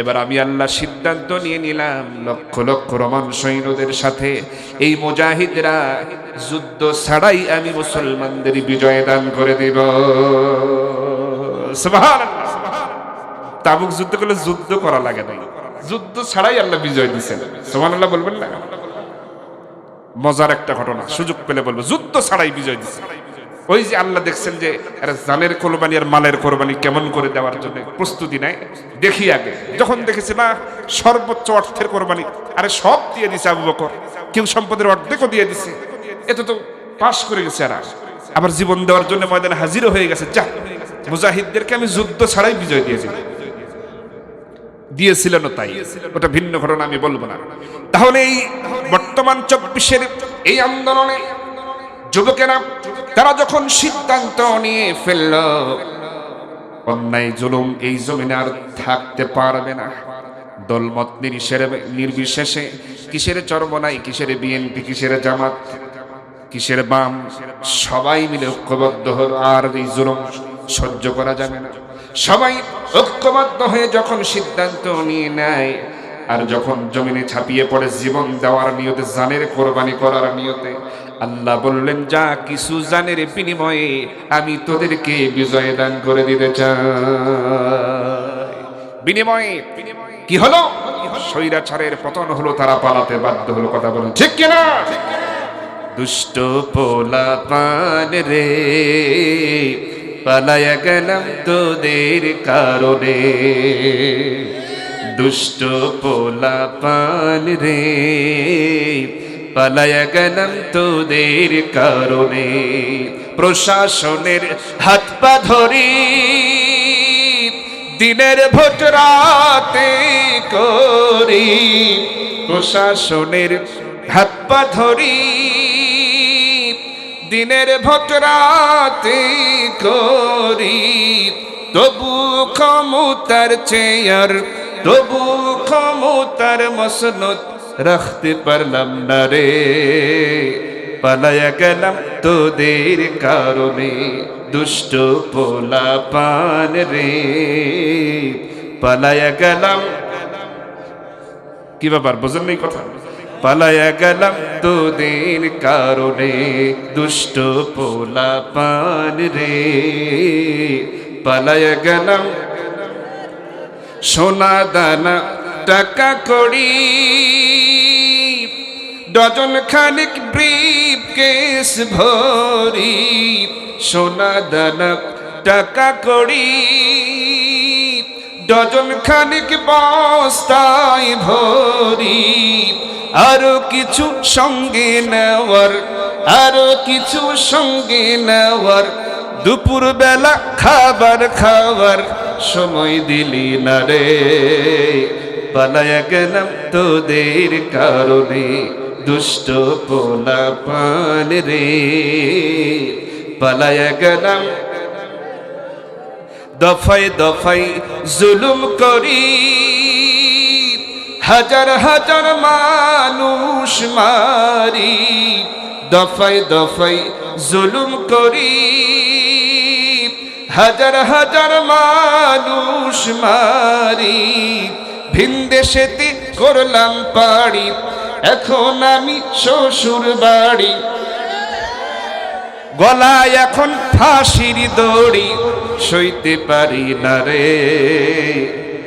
এবার আমি আল্লাহ সিদ্ধান্ত নিয়ে নিলাম, লক্ষ লক্ষ রোমান সৈন্যদের সাথে এই মুজাহিদরা যুদ্ধ ছাড়াই আমি মুসলমানদের বিজয় দান করে দেব। সুবহানাল্লাহ। তাবুক যুদ্ধ করলে যুদ্ধ করা লাগে নাই, যুদ্ধ ছাড়াই আল্লাহ বিজয় দিয়েছেন। সুবহানাল্লাহ বলবেন না? মজার একটা ঘটনা, সুযোগ পেলে বলবো, যুদ্ধ ছাড়াই বিজয় দিয়েছেন। ওই যে আল্লাহ দেখছেন যে জানের কোরবানি আর মালের কোরবানি কেমন করে দেওয়ার জন্য প্রস্তুতি নেয়, দেখি আগে। যখন দেখেছে না সর্বোচ্চ অর্থের কোরবানি, আরে সব দিয়ে দিছে আবু বকর, কেউ সম্পদের অর্ধেকও দিয়ে দিছে, এতে তো পাশ করে গেছে। আর আবার জীবন দেওয়ার জন্য ময়দানে হাজিরও হয়ে গেছে। যা, মুজাহিদদেরকে আমি যুদ্ধ ছাড়াই বিজয় দিয়েছি। দিয়েছিলেন তাই, ওটা ভিন্ন ঘটনা, আমি বলবো না। তাহলে এই বর্তমান 24-এর এই আন্দোলনে যুবকেরা তারা যখন সিদ্ধান্ত নিয়ে ফেলল অন্যায় জুলুম এই জমিনে আর থাকতে পারবে না, দলমত নির্বিশেষে, কিসের চরমনাই, কিসের বিএনপি, কিসের জামাত, কিসের বাম, সবাই মিলে ঐক্যবদ্ধ হল, আর এই জুলুম সহ্য করা যাবে না। সবাই ঐক্যবদ্ধ হয়ে যখন সিদ্ধান্ত নিয়ে নেয়, আর যখন জমিনে ছাপিয়ে পড়ে জীবন দেওয়ার নিয়তে, জানের কোরবানি করার নিয়তে, আল্লাহ বললেন, যা কিছু জানের বিনিময়ে আমি তোদেরকে বিজয় দান করে দিতে চাই। বিনিময়ে কি হলো? স্বৈরাচারের পতন হলো, তারা পালাতে বাধ্য হলো। কথা বলুন ঠিক কিনা? দুষ্ট পোলা পান রে, পালায়া গেলাম তোদের কারণে। দুষ্ট পোলা পান রে, পালায়া গেলাম তোদের কারণে। প্রশাসনের হাত পা ধরি দিনের ভোট রাতে করি, প্রশাসনের হাত পা ধরি দিনের ভোট রাতে করি, তবু ক্ষমতার চেয়ার, তবু ক্ষমতার মসনদ রাখতে পারলাম না রে, পালায়া গেলাম তোদের কারণে। দুষ্ট পোলা পান রে, পালায়া গেলাম। কি ব্যাপার, বোঝেন নাই কথা? পালায়া গেলাম তোদের কারণে, দুষ্ট পোলা পান রে, পালায়া গেলাম। সোনা দানা টাকা কড়ি ডজন খানিক ব্রিফ কেস ভরি, সোনা দানা টাকা কড়ি ডজন খানিক বস্তায় ভরি, আরো কিছু সঙ্গে নেওয়ার, আরো কিছু সঙ্গে নেওয়ার, দুপুর বেলা খাবার খাওয়ার সময় দিলি না রে, পালায়া গেলাম তোদের কারণে। দুষ্ট পোলা পান রে, পালায়া গেলাম। দফায় দফায় জুলুম করি, হাজার হাজার মানুষ মারি, দফায় দফায় জুলুম করি, হাজার হাজার মানুষ মারি, ভিনদেশেতে করলাম পাড়ি, এখন আমি শ্বশুর বাড়ি, গলায় এখন ফাঁসির দড়ি, সইতে পারি না রে,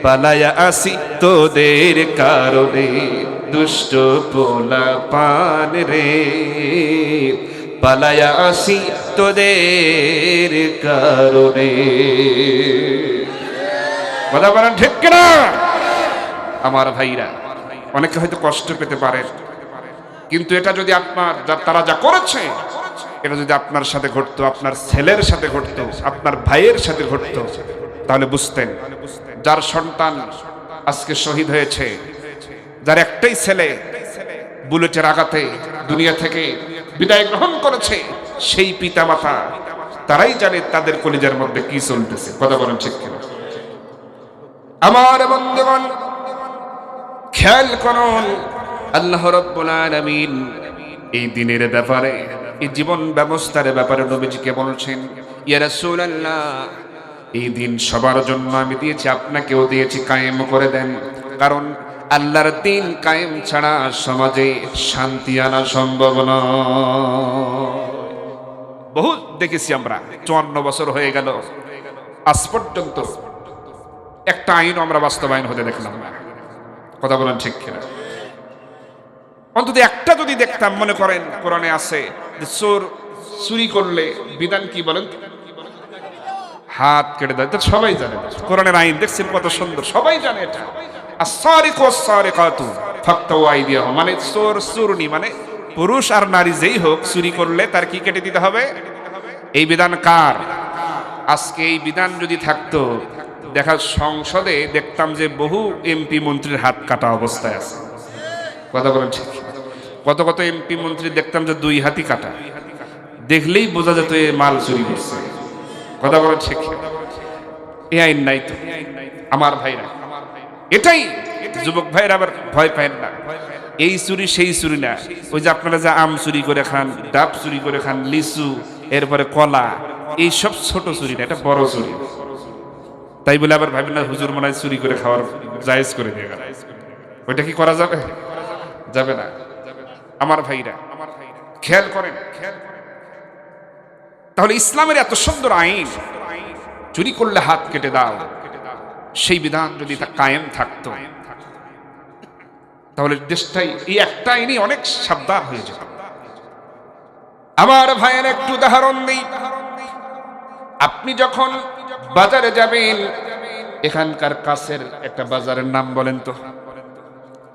পালায়া আসি তোদের কারণে। দুষ্ট পোলা পান রে, পালায়া আসি তোদের কারণে। কথা বলেন ঠিক কিনা? আমার ভাইরা, অনেকে হয়তো কষ্ট পেতে পারেন, কিন্তু এটা যদি আপনার, তারা যা করেছে, এটা যদি আপনার সাথে ঘটতো, আপনার ছেলের সাথে ঘটতো, আপনার ভাইয়ের সাথে ঘটতো, তাহলে বুঝতেন যার সন্তান আজকে শহীদ হয়েছে, যার একটাই ছেলে বুলেটের আঘাতে দুনিয়া থেকে বিদায় গ্রহণ করেছে, সেই পিতা মাতা তারাই জানে তাদের কলিজার মধ্যে কি চলতেছে। কথা বলেন ঠিক কিনা? আমার বন্ধুগণ, খেয়াল করুন, আল্লাহ রাব্বুল আলামিন এই দিনের ব্যাপারে, এই জীবন ব্যবস্থার ব্যাপারে নবীজিকে বলছেন, ইয়া রাসূলুল্লাহ, এই দিন সবার জন্য আমি দিয়েছি, আপনাকেও দিয়েছি, কায়েম করে দেন। কারণ আল্লাহর দিন কায়েম ছাড়া সমাজে শান্তি আনা সম্ভব নয়। বহু দেখেছি আমরা, 54 বছর হয়ে গেল, আজ পর্যন্ত একটা আইন আমরা বাস্তবায়ন হতে দেখলাম না। কথা বলেন ঠিক কিনা? অন্তত একটা যদি দেখতাম, মনে করেন কোরআনে আছে যে চোর চুরি করলে বিধান কি বলেন, হাত কেটে দেয়। তো সবাই জানে, কোরআনের আইন দেখছেন কত সুন্দর, সবাই জানে এটা। আস-সারিকু ওয়াস-সারিকাতু ফাকতাউ আইদিয়াহুম, মানে চোর চুরনি, মানে পুরুষ আর নারী যেই হোক চুরি করলে তার কি কেটে দিতে হবে। এই বিধান কার? আজকে এই বিধান যদি থাকতো, দেখা সংসদে দেখতাম যে বহু এমপি মন্ত্রীর হাত কাটা অবস্থায় আছে। কথা বলেন ঠিক? কত কত এমপি মন্ত্রী দেখতাম যে 2 হাতই কাটা, দেখলেই বোঝা যেত এ মাল চুরি করছে। কথা বলেন ঠিক? এই আইন নাই তো আমার ভাইরা। এটাই যুবক ভাইরা আবার ভয় পায় না, এই চুরি সেই চুরি না। ওই যে আপনারা যে আম চুরি করে খান, ডাব চুরি করে খান, লিচু, এরপরে কলা, এই সব ছোট চুরি না, এটা বড় চুরি। তাই বলে আবার ভাবি না হুজুর মনে হয় চুরি করে খাওয়ার জায়েজ করে দিয়ে গেল। ওইটা কি করা যাবে? যাবে না। আমার ভাইরা খেয়াল করেন, তাহলে ইসলামের এত সুন্দর আইন, চুরি করলে হাত কেটে দাও, সেই বিধান যদি তা কায়েম থাকতো, তাহলে দেশটাই এই একটা আইনই অনেক সাবধান হয়ে যেত। আমার ভাইয়ের একটু উদাহরণ নেই। আপনি যখন বাজারে যাবেন, এখানকার কাছের একটা বাজারের নাম বলেন তো,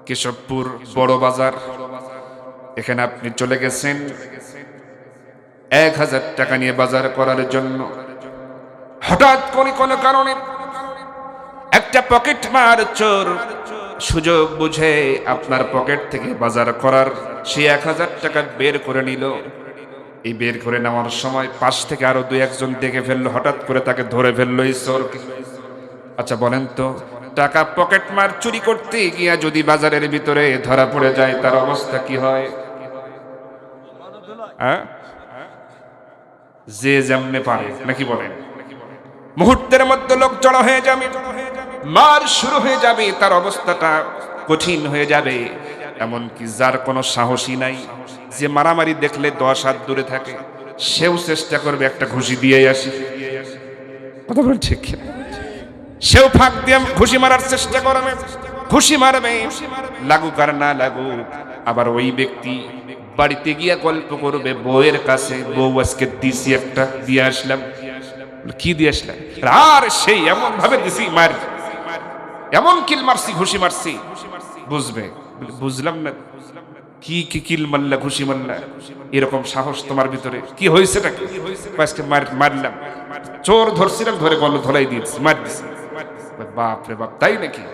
কেশবপুর বড় বাজার, এখানে আপনি চলে গেছেন 1000 টাকা নিয়ে বাজার করার জন্য। হঠাৎ করে কোনো কারণে একটা পকেট মার চোর সুযোগ বুঝে আপনার পকেট থেকে বাজার করার সেই 1000 টাকা বের করে নিল। এই বের করে নেওয়ার সময় পাশ থেকে আরো 2-1 দেখে ফেললো, হঠাৎ করে তাকে ধরে ফেললো এই চোর। আচ্ছা বলেন তো, টাকা পকেট মার চুরি করতে গিয়া যদি বাজারের ভিতরে ধরা পড়ে যায়, তার অবস্থা কি হয়? যে যেমনে পারে নাকি বলেন, মুহূর্তের মধ্যে লোক জড়ো হয়ে যাবে, মার শুরু হয়ে যাবে, তার অবস্থাটা কঠিন হয়ে যাবে। এমনকি যার কোনো সাহসী নাই, যে মারামারি দেখলে 10 হাত দূরে থাকে, সেও চেষ্টা করবে একটা ঘুষি দিয়ে আসি। কথা বলেন ঠিক? সেও ফাঁক দিয়ে ঘুষি মারার চেষ্টা করবে, ঘুষি মারবে, লাগুক আর না লাগুক। আবার ওই ব্যক্তি বাড়িতে গিয়া গল্প করবে বউয়ের কাছে, বউ আজকে দিছি একটা, দিয়ে আসলাম। কি দিয়ে আসলাম? আর সেই এমন ভাবে দিছি মার, এমন কিল মারছি, ঘুষি মারছি। বুঝবে, বুঝলাম না কি কি কিল মারলা, ঘুষি মারলা, এরকম সাহস তোমার ভিতরে কি হয়েছে? আজকে মারলাম, চোর ধরছিলাম, ধরে গলা ধলাই দিয়েছি, মার দিছি। বাপ রে বাপ, তাই নাকি?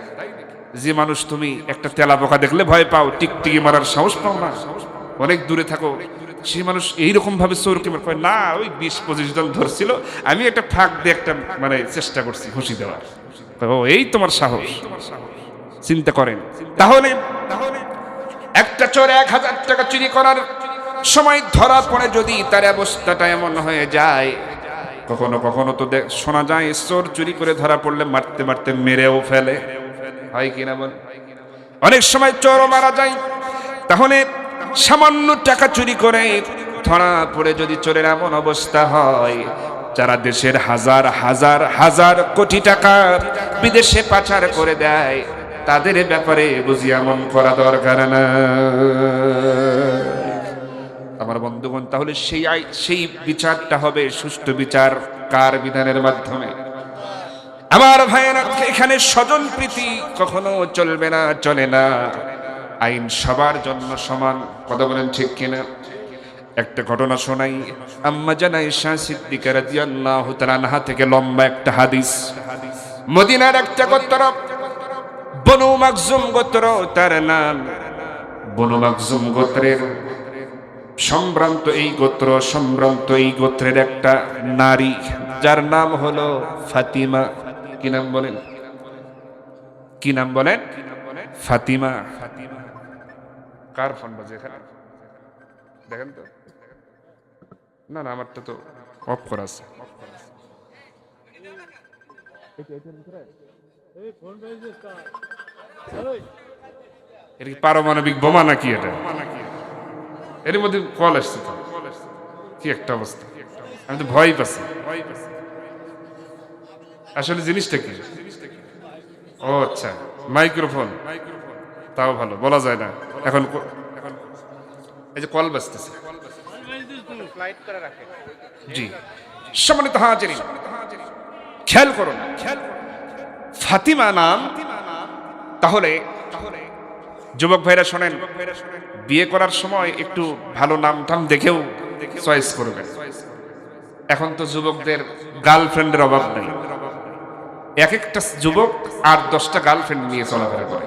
যে মানুষ তুমি একটা তেলা পোকা দেখলে ভয় পাও, টিকটিকি মারার সাহস পাও না, অনেক দূরে থাকো, সেই মানুষ এইরকম ভাবে চোরকে কয় না, ওই 20-25 জন ধরছিল, আমি একটা ফাঁক দিয়ে একটা মানে চেষ্টা করছি ঘুষি দেওয়ার। ও, এই তোমার সাহস? চিন্তা করেন। তাহলে একটা চোর 1000 টাকা চুরি করার সময় ধরা পড়ে যদি তার অবস্থাটা এমন হয়ে যায়, কখনো কখনো তো শোনা যায় চোর চুরি করে ধরা পড়লে মারতে মারতে মেরেও ফেলে, হয় কিনা বল? অনেক সময় চোরও মারা যায়। তাহলে সামান্য টাকা চুরি করে ধরা পড়ে যদি চোরের এমন অবস্থা হয়, যারা দেশের হাজার হাজার হাজার কোটি টাকা বিদেশে পাচার করে দেয়, তাদের ব্যাপারে বুঝি এমন করা দরকার না আমার বন্ধুগণ। তাহলে সেই বিচারটা হবে সুষ্ঠু বিচার কার? বিধানের মাধ্যমে। আমার ভাইয়েরা, এখানে স্বজন প্রীতি কখনো চলবে না, চলে না। আইন সবার জন্য সমান। কথা বলেন ঠিক কিনা? একটা ঘটনা শোনাই। আম্মা জান আয়েশা সিদ্দিকা রাদিয়াল্লাহু তাআলা আনহা থেকে লম্বা একটা হাদিস। মদিনার একটা গোত্র, বনু মাখজুম গোত্র, তার নাম। বনু মাখজুম গোত্রের সম্ভ্রান্ত এই গোত্রের একটা নারী, যার নাম হলো ফাতিমা। কি নাম বলেন? কি নাম বলেন? ফাতিমা। কার ফোন বাজে এখানে? দেখেন তো। না, আমারটা তো অফ করা আছে। এটা কি পারমাণবিক বোমা নাকি? এটা এর মধ্যে কল আসছে তো, কি একটা অবস্থা, আমি তো ভয় পাচ্ছি। আসলে জিনিসটা কি? ও আচ্ছা, মাইক্রোফোন, তাও ভালো, বলা যায় না এখন। এই যে কল বাজতেছে। জি, সম্মানিত হাজিরিন, খেয়াল করুন, ফাতিমা নাম। তাহলে যুবক ভাইরা শোনেন, বিয়ে করার সময় একটু ভালো নাম টাম দেখেও চয়েস করবেন। এখন তো যুবকদের গার্লফ্রেন্ডের অভাব নেই, এক একটা যুবক 8-10টা গার্লফ্রেন্ড নিয়ে চলাফেরা করে,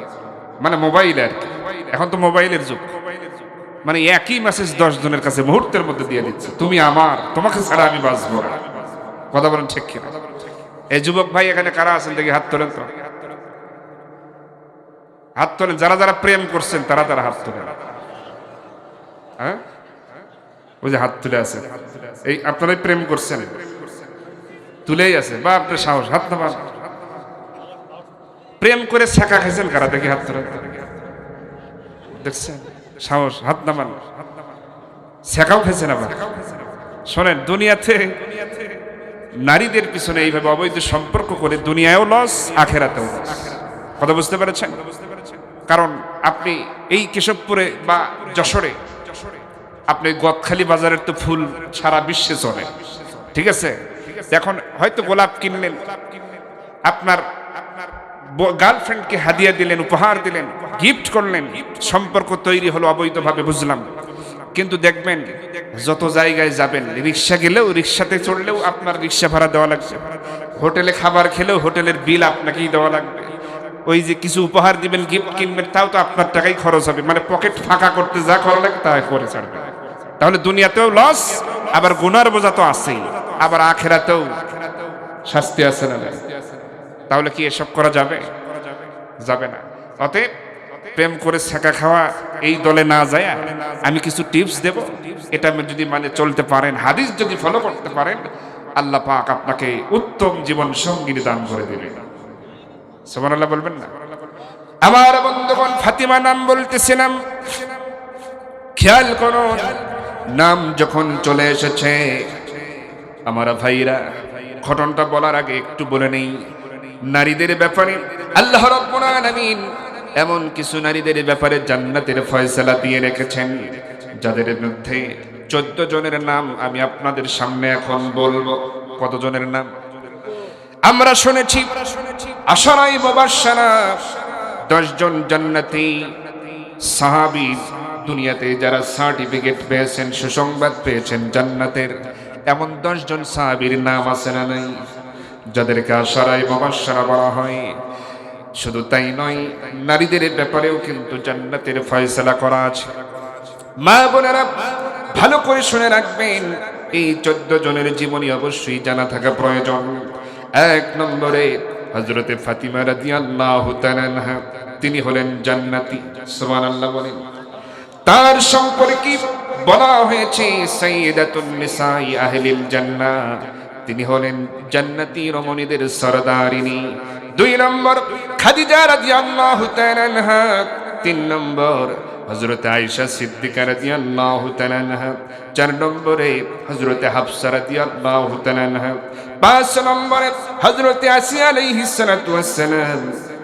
মানে মোবাইলে আর কি। এখন তো মোবাইলের যুগ, মানে একই মেসেজ 10 জনের কাছে মুহূর্তের মধ্যে দিয়ে দিচ্ছে, তুমি আমার, তোমাকে ছাড়া আমি বাঁচবো না। কথা বলেন ঠিক কিনা? এই যুবক ভাই এখানে কারা আছেন দেখি হাত তোলেন তো, হাত তোলেন। যারা যারা প্রেম করছেন তারা তারা হাত তোলেন। হ্যাঁ, ওই যে হাত তুলে আছে, এই আপনারাই প্রেম করছেন, তুলেই আছে, বা আপনার সাহস, হাত নামান। প্রেম করে ছেঁকা খাইছেন কারা দেখি হাত তোলেন, দেখছেন? সাহস, হাত নামান। ছেঁকাও খাইছেন আবার। শোনেন, দুনিয়াতে নারীদের পিছনে এইভাবে অবৈধ সম্পর্ক করে দুনিয়ায়ও লস, আখেরাতেও লস। কথা বুঝতে পেরেছেন? কারণ আপনি এই কেশবপুরে বা যশোরে, আপনি গদখালি বাজারের তো ফুল সারা বিশ্বে চলে, ঠিক আছে? এখন হয়তো গোলাপ কিনলেন, আপনার গার্লফ্রেন্ডকে হাদিয়া দিলেন, উপহার দিলেন, গিফট করলেন, সম্পর্ক তৈরি হলো অবৈধভাবে, বুঝলাম। কিন্তু দেখবেন যত জায়গায় যাবেন, রিক্সা গেলেও, রিক্সাতে চড়লেও আপনার রিক্সা ভাড়া দেওয়া লাগবে, হোটেলে খাবার খেলেও হোটেলের বিল আপনাকেই দেওয়া লাগবে, ওই যে কিছু উপহার দিবেন, গিফট কিনবেন, তাও তো আপনার টাকাই খরচ হবে, মানে পকেট ফাঁকা করতে যা করা লাগে তা করে ছাড়বে। তাহলে দুনিয়াতেও লস, আবার গুনার বোঝা তো আছেই, আবার আখেরাতেও শাস্তি আছে না? তাহলে কি এসব করা যাবে? যাবে না। অতএব প্রেম করে ছেঁকা খাওয়া এই দলে না যায়, আমি কিছু টিপস দেব, এটা যদি মানে চলতে পারেন, হাদিস যদি ফলো করতে পারেন, আল্লাহ পাক আপনাকে উত্তম জীবন সঙ্গিনী দান করে দেবেন। সুবহানাল্লাহ বলবেন না? আমার বন্ধুগণ, ফাতিমা নাম বলতেছিলাম, খেয়াল করুন, নাম যখন চলে এসেছে, আমার ভাইরা, ঘটনাটা বলার আগে একটু বলে নেই, নারীদের ব্যাপারে আল্লাহ রাব্বুল আলামিন এমন কিছু নারীদের ব্যাপারে জান্নাতের ফয়সালা দিয়ে রেখেছেন, যাদের মধ্যে 14 জনের নাম আমি আপনাদের সামনে এখন বলবো। কত জনের নাম আমরা শুনেছি? আশরায়ে মুবাশশারা, 10 জন জান্নাতি সাহাবী, দুনিয়াতে যারা সার্টিফিকেট পেয়েছেন, সুসংবাদ পেয়েছেন জান্নাতের, এমন 10 জন সাহাবীর নাম আছে না নাই, যাদেরকে আশরায়ে মুবাশশারা বলা হয়। শুধু তাই নয়, নারীদের ব্যাপারেও কিন্তু জান্নাতের ফয়সালা করা আছে। মা বোনেরা ভালো করে শুনে রাখবেন, এই 14 জনের জীবনী অবশ্যই জানা থাকা প্রয়োজন। 1 নম্বরে হযরতে ফাতিমা রাদিয়াল্লাহু তাআলা আনহা, তিনি হলেন জান্নাতি। সুবহানাল্লাহ বলেন। তার সম্পর্কে বলা হয়েছে সাইয়্যিদাতুন নিসাই আহলিল জান্নাহ, তিনি হলেন জান্নাতি রমণীদের সরদারিনী। 2 নম্বর খাদিজা রাদিয়াল্লাহু তাআলা আনহা। 3 নম্বর হযরত আয়েশা সিদ্দিকা রাদিয়াল্লাহু তাআলা আনহা। 4 নম্বরে হযরত হাফসা রাদিয়াল্লাহু তাআলা আনহা। 5 নম্বরে হযরত আসিয়া আলাইহিস সালাতু ওয়াস সালাম।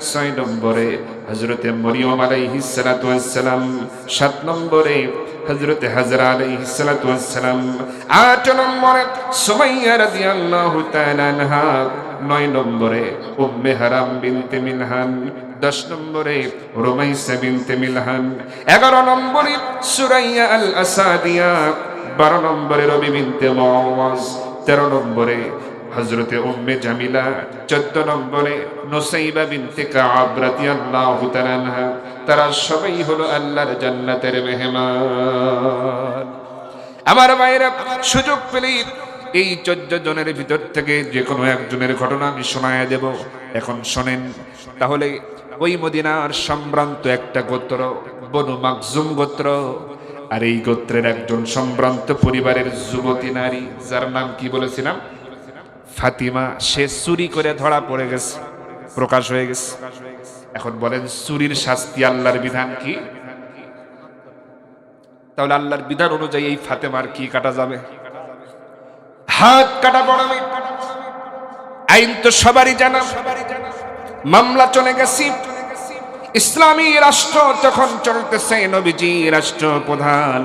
6 নম্বরে হযরত মরিয়ম আলাইহিস সালাতু ওয়াস সালাম। 7 নম্বরে হযরত হাজরা আলাইহিস সালাতু ওয়াস সালাম। 8 নম্বরে সুমাইয়া রাদিয়াল্লাহু তাআলা আনহা। 9 নম্বরে উম্মে হারাম বিনতে মিলহান। 10 নম্বরে রুমাইসা বিনতে মিলহান। 11 নম্বরে সুরাইয়া আল আসাদিয়া। 12 নম্বরে রবি বিনতে মুআওয়াজ। 13 নম্বরে হযরতে উম্মে জামিলা। 14 নম্বরে নুসাইবা বিনতে কাব রাদিয়াল্লাহু তাআলা আনহা। তারা সবাই হলো আল্লাহর জান্নাতের মেহমান। আমার ভাইরা, সুযোগ পেলেই এই 14 জনের ভিতর থেকে যে কোনো একজনের ঘটনা আমি শোনায় দেব। এখন শোনেন তাহলে। ওই মদিনার সম্ভ্রান্ত একটা গোত্র, বনু মাখজুম গোত্র, আর এই গোত্রের একজন সম্ভ্রান্ত পরিবারের যুবতী নারী, যার নাম কি বলেছিলাম? ফাতিমা সে চুরি করে ধরা পড়ে গেছে, প্রকাশ হয়ে গেছে। এখন বলেন চুরির শাস্তি আল্লাহর বিধান কি? তাহলে আল্লাহর বিধান অনুযায়ী এই ফাতেমার কি কাটা যাবে? হাত কাটা পড়বে। আইন তো সবারই জানা, মামলা চলে গেছে। ইসলামী রাষ্ট্র যখন চলতেছে, নবীজি রাষ্ট্রপ্রধান,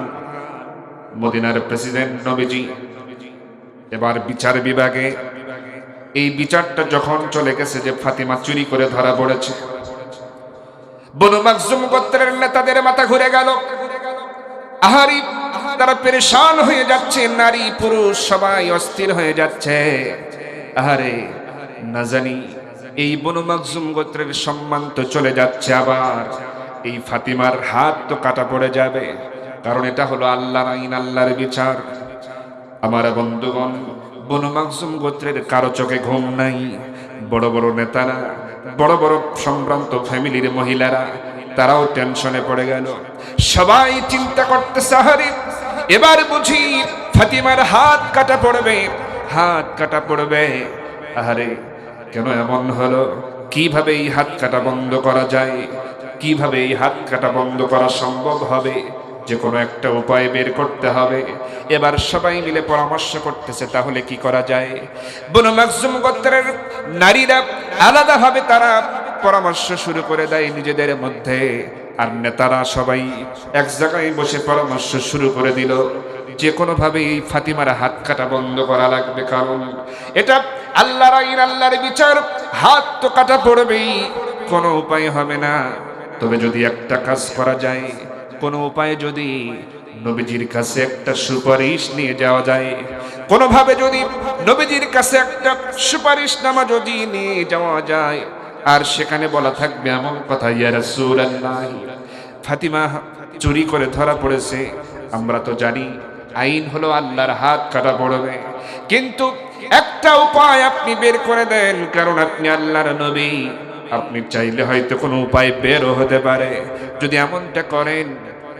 মদিনার প্রেসিডেন্ট নবীজি, এবার বিচার বিভাগে এই বিচারটা যখন চলে গেছে যে ফাতিমা চুরি করে ধরা পড়েছে, বনু মাখজুম গোত্রের নেতাদের মাথা ঘুরে গেল। আহারি, তারা পেরেশান হয়ে যাচ্ছে, নারী পুরুষ সবাই অস্থির হয়ে যাচ্ছে। আহারে, না জানি এই বনু মাখজুম গোত্রের সম্মান তো চলে যাচ্ছে, আবার এই ফাতিমার হাত তো কাটা পড়ে যাবে, কারণ এটা হলো আল্লাহর আইন, আল্লাহর বিচার। আমার বন্ধুগণ, বনু মাখজুম গোত্রের কারো চোখে ঘুম নাই। বড় বড় নেতারা, বড় বড় সম্ভ্রান্ত ফ্যামিলির মহিলারা, তারাও টেনশনে পড়ে গেল। সবাই চিন্তা করতেছে, আহারে এবার বুঝি ফাতিমার হাত কাটা পড়বে, হাত কাটা পড়বে। আহারে, কেন এমন হলো? কিভাবে এই হাত কাটা বন্ধ করা যায়? কিভাবে এই হাত কাটা বন্ধ করা সম্ভব হবে? যে কোনো একটা উপায় বের করতে হবে। এবার সবাই মিলে পরামর্শ করতেছে, তাহলে কি করা যায়? বনু মাখজুম গোত্রের নারীরা আলাদাভাবে তারা পরামর্শ শুরু করে দেয় নিজেদের মধ্যে, আর নেতারা সবাই এক জায়গায় বসে পরামর্শ শুরু করে দিল যে কোনোভাবে এই ফাতিমার হাত কাটা বন্ধ করা লাগবে, কারণ এটা আল্লাহর আইন, আল্লাহর বিচার। হাত তো কাটা পড়বেই, কোনো উপায় হবে না। তবে যদি একটা কাজ করা যায়, কোনো উপায় যদি নবীজির কাছে একটা সুপারিশ নিয়ে যাওয়া যায়, কোনোভাবে যদি নবীজির কাছে একটা সুপারিশনামা যদি নিয়ে যাওয়া যায়, আর সেখানে বলা থাকবে এমন কথা, ইয়া রাসূলুল্লাহ, ফাতিমা চুরি করে ধরা পড়েছে। আমরা তো জানি আইন হলো আল্লাহর হাত কাটা পড়বে, কিন্তু একটা উপায় আপনি বের করে দেন, কারণ আপনি আল্লাহর নবী। আপনি চাইলে হয়তো কোনো উপায় বেরও হতে পারে। যদি এমনটা করেন,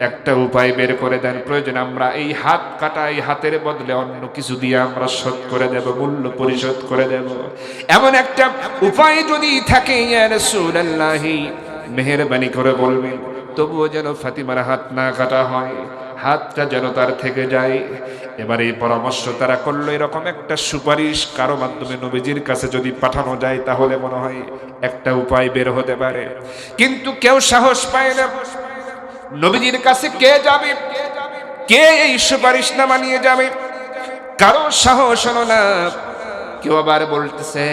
একটা উপায় বের করে দেন, প্রয়োজন আমরা এই হাত কাটা, এই হাতের বদলে অন্য কিছু দিয়ে আমরা শোধ করে দেব, মূল্য পরিশোধ করে দেব। এমন একটা উপায় যদি থাকে, ইয়া রাসূলুল্লাহ, মেহেরবানি করে বলবেন, তবুও যেন ফাতিমার হাত না কাটা হয়, হাতটা যেন তার থেকে যায়। এবার এই পরামর্শ তারা করলো, এরকম একটা সুপারিশ কারো মাধ্যমে নবীজির কাছে যদি পাঠানো যায়, তাহলে মনে হয় একটা উপায় বের হতে পারে। কিন্তু কেউ সাহস পায় না। নবীজির কাছে কে যাবে? কে এই সুপারিশনামা নিয়ে যাবে? কারো সাহস হলো না। কেউ আবার বলতেছে,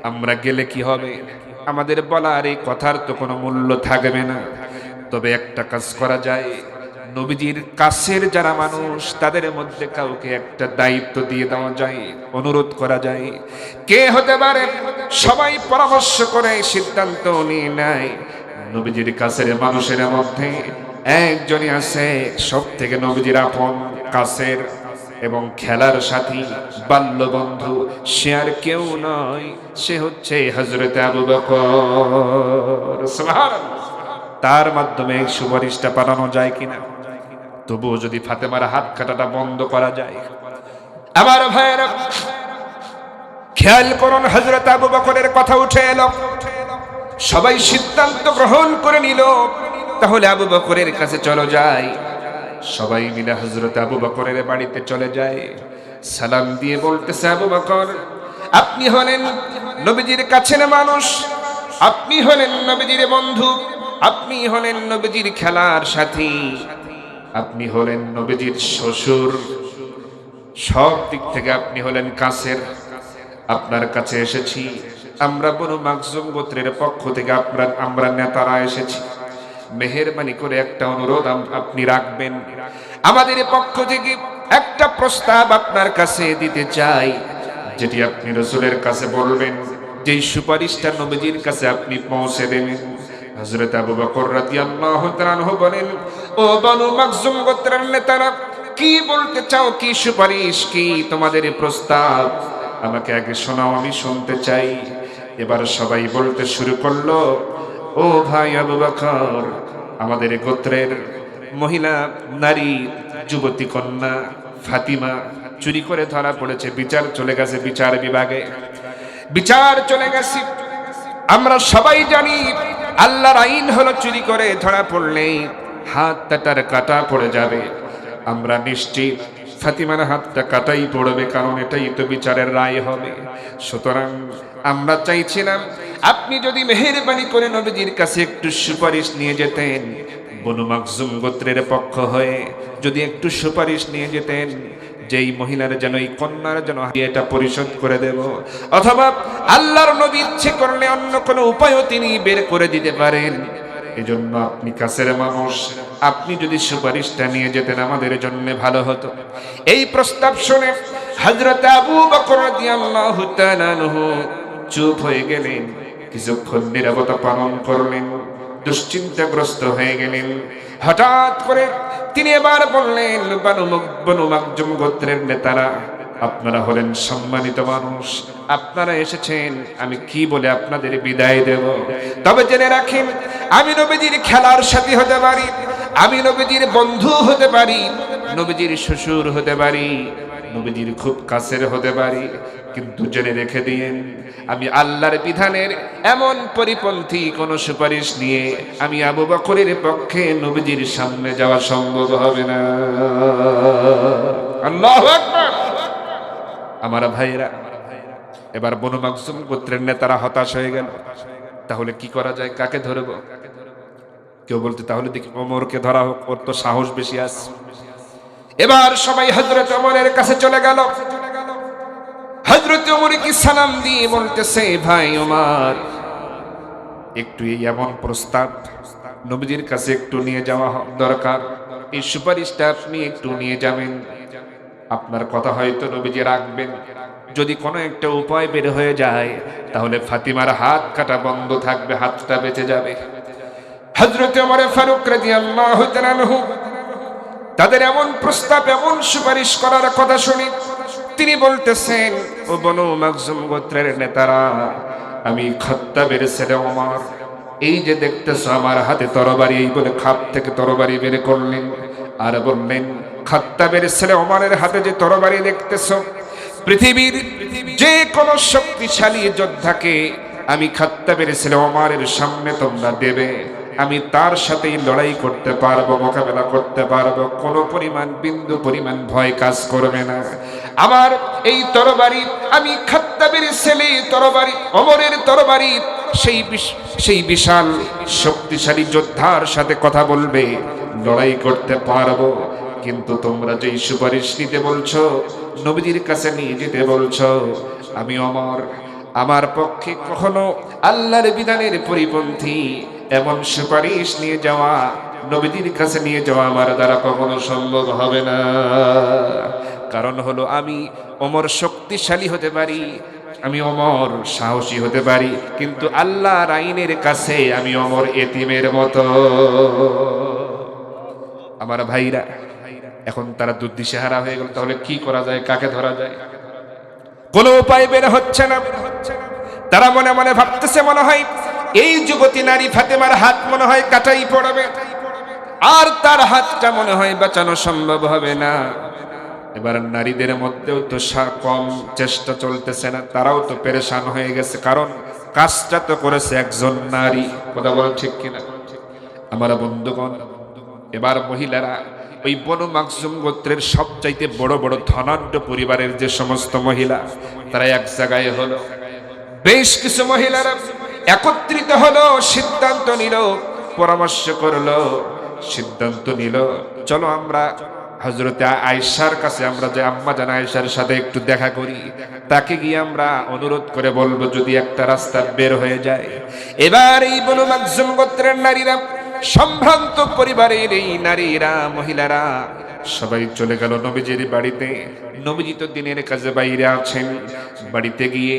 আমরা গেলে কি হবে? আমাদের বলার এই কথার তো কোনো মূল্য থাকবে না। তবে একটা কাজ করা যায়, নবীজির কাছের যারা মানুষ, তাদের মধ্যে কাউকে একটা দায়িত্ব দিয়ে দেওয়া যায়, অনুরোধ করা যায়। কে হতে পারে? সবাই পরামর্শ করে সিদ্ধান্ত নিয়ে নেয়, নবীজির কাছের মানুষের মধ্যে একজনই আছে সব থেকে নবীজির আপন, কাছের এবং খেলার সাথী, বাল্য বন্ধু। সে আর কেউ নয়, সে হচ্ছে হযরত আবু বকর। সুবহানাল্লাহ। তার মাধ্যমে এই সুপারিশটা পাঠানো যায় কিনা? তবুও যদি ফাতেমার হাত কাটাটা বন্ধ করা যায়। আমার ভাইয়েরা, খেয়াল করুন, হযরত আবু বকরের কথা উঠে এলো। সবাই সিদ্ধান্ত গ্রহণ করে নিল, তাহলে আবু বকরের কাছে চলো যাই। সবাই মিলে হযরত আবু বকরের বাড়িতে চলে যায়। সালাম দিয়ে বলতেছে, আবু বকর, আপনি হলেন নবীজির কাছের মানুষ, আপনি হলেন নবীজির বন্ধু, আপনি হলেন নবীজির খেলার সাথী, আপনি হলেন নবীজির শ্বশুর, সব দিক থেকে আপনি হলেন কাছের। আপনার কাছে এসেছি আমরা বনু মাখজুম গোত্রের পক্ষ থেকে, আমরা নেতারা এসেছি। মেহেরবানি করে একটা অনুরোধ আপনি রাখবেন। আমাদের পক্ষ থেকে একটা প্রস্তাব আপনার কাছে দিতে চাই, যেটি আপনি রাসূলের কাছে বলবেন, যেই সুপারিশটা নবীজির কাছে আপনি পৌঁছে দেবেন। হযরত আবু বকর রাদিয়াল্লাহু তাআলা আনহু বলেন, ও বনু মাখজুম গোত্রের নেতারা, কি বলতে চাও? কি সুপারিশ, কি তোমাদের প্রস্তাব? আমাকে আগে শোনাও, আমি শুনতে চাই। এবার সবাই বলতে শুরু করলো, ও ভাই আবু বকর, আমাদের গোত্রের মহিলা, নারী, যুবতী কন্যা ফাতিমা, চুরি করে ধরা পড়েছে, বিচার চলে গেছে বিচার বিভাগে, বিচার চলে গেছে। আমরা সবাই জানি আল্লাহর আইন হলো চুরি করে ধরা পড়লে হাতটার কাটা পড়ে যাবে। আমরা নিশ্চিত ফাতিমার হাতটা কাটাই পড়বে, কারণ এটাই তো বিচারের রায় হবে। সুতরাং আমরা চাইছিলাম আপনি যদি মেহেরবানি করে নবীজির কাছে একটু সুপারিশ নিয়ে যেতেন, বনু মাখজুম গোত্রের পক্ষ হয়ে যদি একটু সুপারিশ নিয়ে যেতেন, যেই মহিলার যেন এই কন্যার যেন এটা পরিশোধ করে দেব, অথবা আল্লাহর নবী ইচ্ছে করলে অন্য কোনো উপায়ও তিনি বের করে দিতে পারেন। এজন্য আপনি কাছের মানুষ, আপনি যদি সুপারিশটা নিয়ে যেতেন আমাদের জন্য ভালো হতো। এই প্রস্তাব শুনে হযরত আবু বকর রাদিয়াল্লাহু তাআলা আনহু চুপ হয়ে গেলেন, কিছুক্ষণ নীরবতা পালন করলেন, দুশ্চিন্তাগ্রস্ত হয়ে গেলেন। হঠাৎ করে তিনি এবার বললেন, বনু মাখজুম গোত্রের নেতারা, আপনারা হলেন সম্মানিত মানুষ, আপনারা এসেছেন, আমি কি বলে আপনাদের বিদায় দেব? তবে জেনে রাখেন, আমি নবীজির খেলার সাথী হতে পারি, আমি নবীজির বন্ধু হতে পারি, নবীজির শ্বশুর হতে পারি, নবীজির খুব কাছের হতে পারি, কিন্তু জেনে রেখে দিয়েন, আমি আল্লাহর বিধানের এমন পরিপন্থী কোন সুপারিশ নিয়ে আমি আবু বকরের পক্ষে নবীজির সামনে যাওয়া সম্ভব হবে না। আল্লাহু আকবার। আমার ভাইরা, এবার বনু মাখজুম গোত্রের নেতারা হতাশ হয়ে গেল। তাহলে কি করা যায়, কাকে ধরব? কেউ বলতে তাহলে দেখি ওমরকে ধরা হোক, ওর তো সাহস বেশি আছে। এবার সবাই হযরত ওমরের কাছে চলে গেল। হযরত ওমর কি সালাম দিয়ে বলতেছে, ভাই ওমর, একটু এই এমন প্রস্তাব নবীজির কাছে একটু নিয়ে যাওয়া দরকার, এই সুপারিশটা আপনি একটু নিয়ে যাবেন, আপনার কথা হয়তো নবীজি রাখবেন। যদি কোনো একটা উপায় বের হয়ে যায় তাহলে ফাতিমার হাত কাটা বন্ধ থাকবে, হাতটা বেঁচে যাবে। হযরত ওমর ফারুক রাদিয়াল্লাহু তাআলা আনহু তাদের এমন প্রস্তাব, এমন সুপারিশ করার কথা শুনি তিনি বলতেছেন, ও বনু মাখজুম গোত্রের নেতারা, আমি খাত্তাবের ছেলে ওমর, এই যে দেখতেছ আমার হাতে তরবারি, এই বলে খাপ থেকে তরবারি বের করলেন আর বললেন, খাত্তাবের ছেলে ওমরের হাতে যে তরবারি দেখতেছ, পৃথিবীর যে কোনো শক্তিশালী যোদ্ধাকে আমি খাত্তাবের ছেলে ওমরের সামনে তোমরা দেবে, আমি তার সাথেই লড়াই করতে পারবো, মোকাবেলা করতে পারবো, কোনো পরিমাণ বিন্দু পরিমাণ ভয় কাজ করবে না। আমার এই তরবারি, আমি খাত্তাবের ছেলে তরবারি, ওমরের তরবারি সেই বিশাল শক্তিশালী যোদ্ধার সাথে কথা বলবে, লড়াই করতে পারবো। কিন্তু তোমরা যেই সুপারিশ নিতে বলছো, নবীজির কাছে নিয়ে যেতে বলছো, আমি ওমর, আমার পক্ষে কখনো আল্লাহর বিধানের পরিপন্থী এমন সুপারিশ নিয়ে যাওয়া, নবীজির কাছে নিয়ে যাওয়া আমার দ্বারা কখনো সম্ভব হবে না। কারণ হলো, আমি ওমর শক্তিশালী হতে পারি, আমি ওমর সাহসী হতে পারি, কিন্তু আল্লাহর আইনের কাছে আমি ওমর এতিমের মতো। আমার ভাইরা, এখন তারা দুর্দিশেহারা হয়ে গেল, তাহলে কি করা যায়, কাকে ধরা যায়? কোনো উপায় বের হচ্ছে না। তারা মনে মনে ভাবতেছে, মনে হয় এই যুবতী নারী ফাতেমার হাত মনে হয় কাটাই পড়বে, আর তার হাতটা মনে হয় বাঁচানো সম্ভব হবে না। এবার নারীদের মধ্যেও তো কম চেষ্টা চলতেছে না, তারাও তো পেরেশান হয়ে গেছে, কারণ কাজটা তো করেছে একজন নারী। কথা বল ঠিক কিনা আমার বন্ধুগণ? এবার মহিলারা, ওই বনু মাখজুম গোত্রের সবচাইতে বড় বড় ধনাঢ্য পরিবারের যে সমস্ত মহিলা, তারা এক জায়গায় হলো। বেশ কিছু মহিলারা একত্রিত হলো, সিদ্ধান্ত নিল, পরামর্শ করলো, সিদ্ধান্ত নিল, চলো আমরা হযরতে আয়েশার কাছে আমরা যে আম্মা জান আয়েশার সাথে একটু দেখা করি, তাকে গিয়ে আমরা অনুরোধ করে বলবো যদি একটা রাস্তা বের হয়ে যায়। এবার এই বনু মাখজুম গোত্রের নারীরা, সম্ভ্রান্ত পরিবারের এই নারীরা, মহিলারা সবাই চলে গেল নবীজির বাড়িতে। নবীজি তো দিনের কাজে বাইরে আছেন। বাড়িতে গিয়ে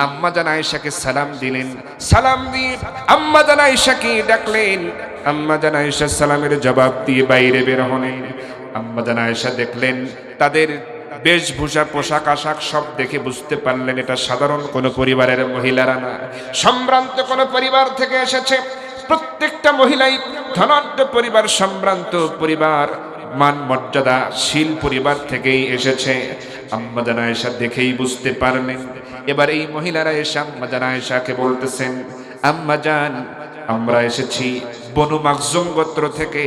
আম্মা জান আয়েশাকে সালাম দিলেন, সালাম দিয়ে আম্মা জান আয়েশাকে ডাকলেন। আম্মা জান আয়েশা সালামের জবাব দিয়ে বাইরে বের হলেন। আম্মা জান আয়েশা দেখলেন তাদের বেশভূষা, পোশাক আশাক সব দেখে বুঝতে পারলেন এটা সাধারণ কোনো পরিবারের মহিলারা না, সম্ভ্রান্ত কোনো পরিবার থেকে এসেছে। প্রত্যেকটা মহিলাই ধনাঢ্য পরিবার, সম্ভ্রান্ত পরিবার, মান মর্যাদাশীল পরিবার থেকেই এসেছে। আম্মা জান আয়েশা দেখেই বুঝতে পারলেন। এবার এই মহিলারা এসে আম্মা জান আয়েশাকে বলতেছেন, আম্মা জান, আমরা এসেছি বনু মাখজুম গোত্র থেকে,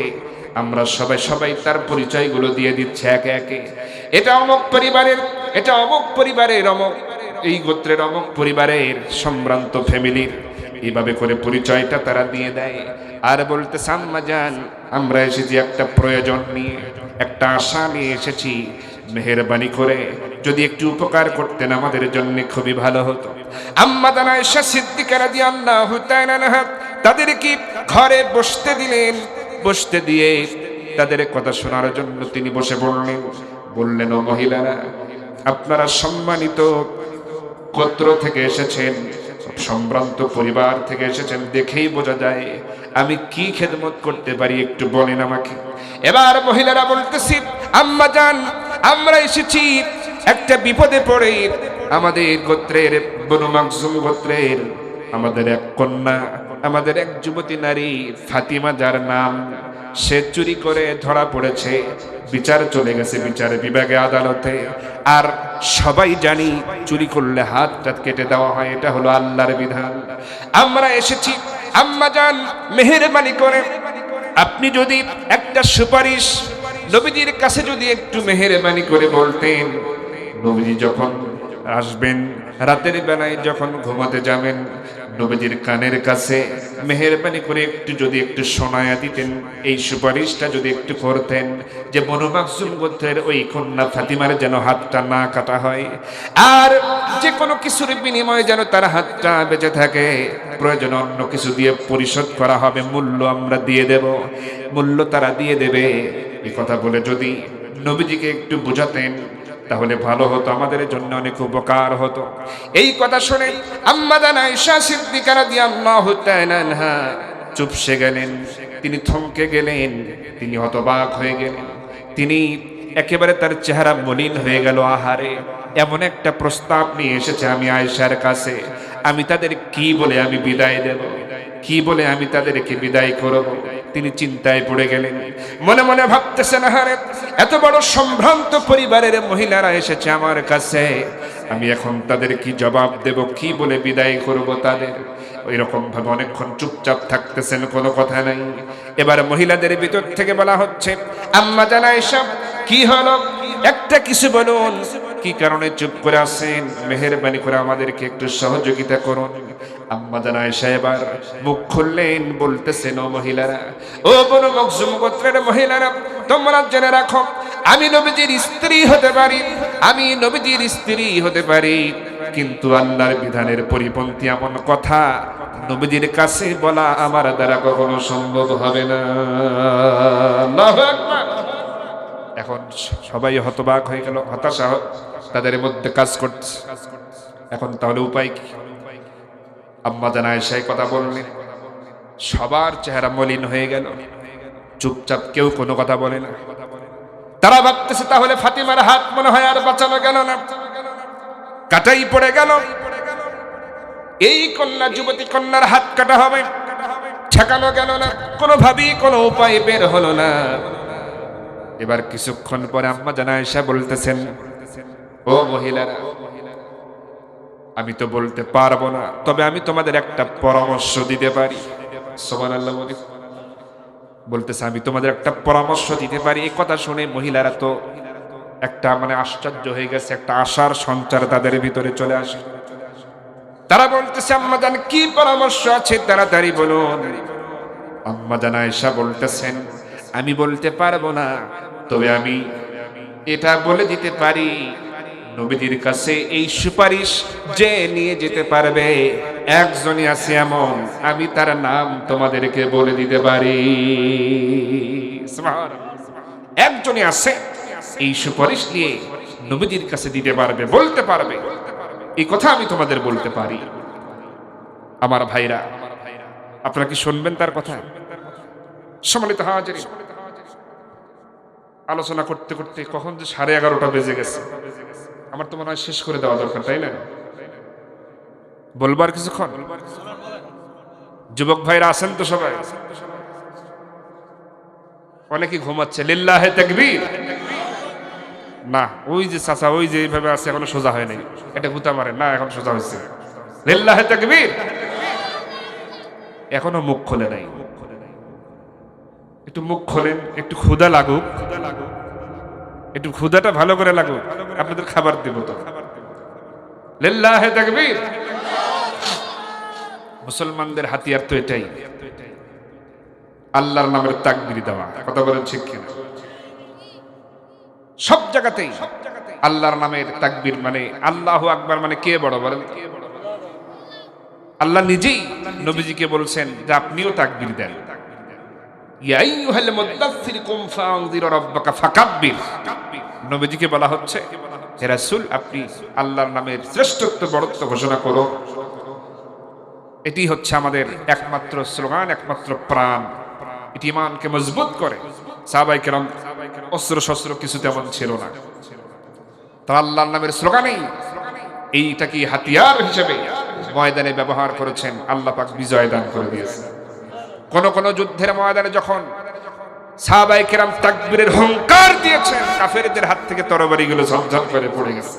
আমরা সবাই তার পরিচয়গুলো দিয়ে দিচ্ছে একে একে। এটা অমুক পরিবারের, এটা অমুক পরিবারের, অমুক এই গোত্রের অমুক পরিবারের সম্ভ্রান্ত ফ্যামিলির, এইভাবে করে পরিচয়টা তারা দিয়ে দেয়। আর বলতেছে, আম্মা জান, আমরা এসেছি একটা প্রয়োজন নিয়ে, একটা আশা নিয়ে এসেছি, মেহেরবানি করে যদি একটু উপকার করতেন আমাদের জন্য খুবই ভালো হতো। আম্মা জান আয়েশা সিদ্দিকা রাদিয়াল্লাহু তাআলা আনহা তাদেরকে ঘরে বসতে দিলেন। বসতে দিয়ে তাদের কথা শোনার জন্য তিনি বসে বললেন, ও মহিলারা, আপনারা সম্মানিত গোত্র থেকে এসেছেন, সম্ভ্রান্ত পরিবার থেকে এসেছেন, দেখেই বোঝা যায় আমি কি খেদমত করতে পারি একটু বলেন আমাকে। এবার মহিলারা বলতেছি, আম্মা জান, আমরা এসেছি একটা বিপদে পড়ে, আমাদের গোত্রের বনু মাখজুম গোত্রের আমাদের এক কন্যা, আমাদের এক যুবতী নারী ফাতিমা, যার নাম, সে চুরি করে ধরা পড়েছে, বিচার চলে গেছে বিচার বিভাগে, আদালতে। আর সবাই জানি চুরি করলে হাত কেটে দেওয়া হয়, এটা হলো আল্লাহর বিধান। আমরা এসেছি আম্মা জান, মেহেরবানি করে আপনি যদি একটা সুপারিশ নবীজির কাছে যদি একটু মেহেরবানি করে বলতেন, নবীজি যখন আসবেন রাতের বেলায়, যখন ঘুমাতে যাবেন, নবীজির কানের কাছে মেহেরবানি করে একটু শোনায়া দিতেন, এই সুপারিশটা যদি একটু করতেন যে বনু মাখজুম গোত্রের ওই কন্যা ফাতিমার যেন হাতটা না কাটা হয়, আর যে কোনো কিছুর বিনিময়ে যেন তার হাতটা বেঁচে থাকে, প্রয়োজন অন্য কিছু দিয়ে পরিশোধ করা হবে, মূল্য আমরা দিয়ে দেব, মূল্য তারা দিয়ে দেবে। এই কথা বলে যদি নবীজিকে একটু বুঝাতেন তাহলে ভালো হতো, আমাদের জন্য অনেক উপকার হতো। এই কথা শুনে আম্মা জান আয়েশা সিদ্দিকা রাদিয়াল্লাহু তাআলা আনহা চুপসে গেলেন, তিনি থমকে গেলেন, তিনি হতবাক হয়ে গেলেন, তিনি একেবারে তার চেহারা মলিন হয়ে গেল। আহারে, এমন একটা প্রস্তাব নিয়ে এসেছে আমি আয়েশার কাছে, আমি তাদের কি বলে আমি বিদায় দেব, কি বলে আমি তাদেরকে বিদায় করব? তিনি চিন্তায় পড়ে গেলেন, মনে মনে ভাবতেছেন, আহারে, এত বড় সম্ভ্রান্ত পরিবারের মহিলারা এসেছে আমার কাছে, আমি এখন তাদের কি জবাব দেব, কি বলে বিদায় করব তাদের? ওইরকম ভাবে অনেকক্ষণ চুপচাপ থাকতেছেন, কোনো কথা নাই। এবার মহিলাদের ভিতর থেকে বলা হচ্ছে, আম্মা জান আয়েশা, কি হলো, একটা কিছু বলুন, কি কারণে চুপ করে আছেন? মেহেরবানি করে আমাদেরকে একটু সহযোগিতা করুন। আম্মা জান আয়েশা এবার মুখ খুললেন, বলতেছেন, ও মহিলারা, ও বনু মাখজুম গোত্রের মহিলারা, তোমরা জেনে রাখো, আমি নবীজির স্ত্রী হতে পারি, আমি নবীজির স্ত্রী হতে পারি, কিন্তু আল্লাহর বিধানের পরিপন্থী এমন কথা নবীজির কাছে বলা আমার দ্বারা কখনো সম্ভব হবে না। আল্লাহু আকবার। এখন সবাই হতবাক হয়ে গেল, হতাশা তাদের মধ্যে কাজ করছে। এখন তাহলে উপায় কি? আম্মা জান আয়েশা কথা বললেন, সবার চেহারা মলিন হয়ে গেল, চুপচাপ, কেউ কোনো কথা বলে না। তারা ভাবতেছে তাহলে ফাতিমার হাত মনে হয় আর বাঁচানো গেল না, কাটাই পড়ে গেল, এই কন্যা, যুবতী কন্যার হাত কাটা হবে, ঠেকানো গেল না, কোনোভাবেই কোনো উপায় বের হলো না। এবার কিছুক্ষণ পরে আম্মা জান আয়েশা বলতেছেন, ও মহিলারা, আমি তো বলতে পারবো না, তবে আমি তোমাদের একটা পরামর্শ দিতে পারি। সুবহানাল্লাহ বলতেছে, আমি তোমাদের একটা পরামর্শ দিতে পারি। এই কথা শুনে মহিলারা তো একটা আশ্চর্য হয়ে গেছে, একটা আশার সঞ্চার তাদের ভিতরে চলে আসে। তারা বলতেছে, আম্মা জান, কি পরামর্শ আছে, তাড়াতাড়ি বলুন। আম্মা জান আয়েশা বলতেছেন, আমি বলতে পারবো না, তবে আমি এটা বলে দিতে পারি, নবীজির কাছে এই সুপারিশ যে নিয়ে যেতে পারবে একজনই আছে এমন, আমি তার নাম তোমাদেরকে বলে দিতে পারি। একজনই আছে এই সুপারিশ নিয়ে নবীজির কাছে দিতে পারবে, বলতে পারবে, এই কথা আমি তোমাদের বলতে পারি। আমার ভাইরা, আপনারা কি শুনবেন তার কথা? সম্মানিত হাজিরিন, আলোচনা করতে করতে কখন যে 11:30 বেজে গেছে, আমার তো মনে হয় শেষ করে দেওয়া দরকার, তাই না? বলবার কিছুক্ষণ, যুবক ভাইরা আছেন তো সবাই? অনেকে ঘুমাচ্ছে, লিল্লাহে তাকবীর। না ওই যে চাচা ওই যে এইভাবে আছে এখনো সোজা হয় নাই, এটা গুতা মারে না, এখন সোজা হয়েছে। লিল্লাহি তাকবীর। এখনো মুখ খোলে নাই, একটু মুখ খোলেন, একটু ক্ষুধা লাগুক, একটু ক্ষুধাটা ভালো করে লাগুক, আপনাদের খাবার দেব তো। লিল্লাহি তাকবীর। মুসলমানদের হাতিয়ার তো এটাই, আল্লাহর নামের তাকবীর দেওয়া। কথা বলেন ঠিক কিনা? সব জায়গাতেই আল্লাহর নামের তাকবীর, মানে আল্লাহু আকবার মানে কে বড় বলেন? আল্লাহ নিজেই নবীজিকে বলছেন যে আপনিও তাকবীর দেন। ইয়া আইয়ুহাল মুদাথথির কুম ফাআনযির রাব্বাকা ফাকাব্বির। নবীজিকে বলা হচ্ছে হে রাসূল আপনি আল্লাহর নামের শ্রেষ্ঠত্ব বড়ত্ব ঘোষণা করো। এটি হচ্ছে আমাদের একমাত্র স্লোগান, একমাত্র প্রাণ। এটি ঈমানকে মজবুত করে। সাহাবায়ে কেরাম অস্ত্র শস্ত্র কিছু তেমন ছিল না, তারা আল্লাহর নামের স্লোগানেই এইটাকে হাতিয়ার হিসেবে ময়দানে ব্যবহার করেছেন। আল্লাহ পাক বিজয় দান করে দিয়েছেন। কোন কোন যুদ্ধের ময়দানে যখন সাহাবায়ে কেরাম তাকবীরের হুঙ্কার দিয়েছেন, কাফেরদের হাত থেকে তরবারিগুলো ঝনঝন করে পড়ে গেছে।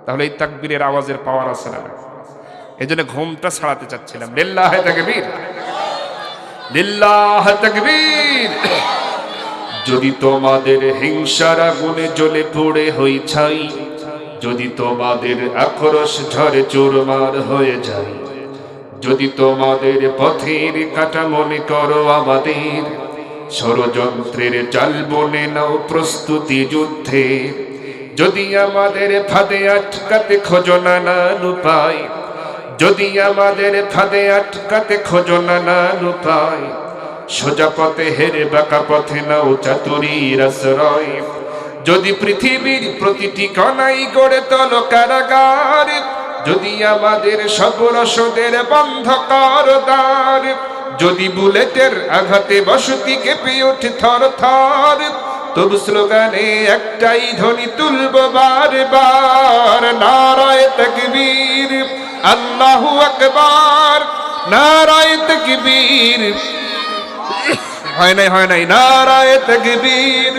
তাহলে এই তাকবীরের আওয়াজের পাওয়ার আছে না? এজন্য ঘুমটা ছাড়াতে চাচ্ছিলাম। লিল্লাহি তাকবীর, লিল্লাহি তাকবীর। যদি তোমাদের হিংসার আগুনে জ্বলে পুড়ে হই ছাই, যদি তোমাদের আক্রোশ ঝড়ে চুরমার হয়ে যায়, যদি তোমাদের পথের কাটা মনে করো আমাদের, ষড়যন্ত্রের জাল বনে নাও প্রস্তুতি যুদ্ধে, যদি আমাদের ফাঁদে আটকাতে খোঁজো নানান উপায়, যদি আমাদের ফাঁদে আটকাতে খোঁজো নানান উপায়, সোজা পথে হেরে বাঁকা পথে নাও চাতুরীর আশ্রয়, যদি পৃথিবীর প্রতিটি কণাই গড়ে তোলো কারাগার, যদি আমাদের সব রসদের বন্ধ কর দ্বার, যদি বুলেটের আঘাতে বসতি কেঁপে ওঠে থর থর, তবু স্লোগানে একটাই ধ্বনি তুলব বারবার, নারায়ে তাকবীর, আল্লাহু আকবার, নারায়ে তাকবীর। হয় নাই, নারায়ে তাকবীর,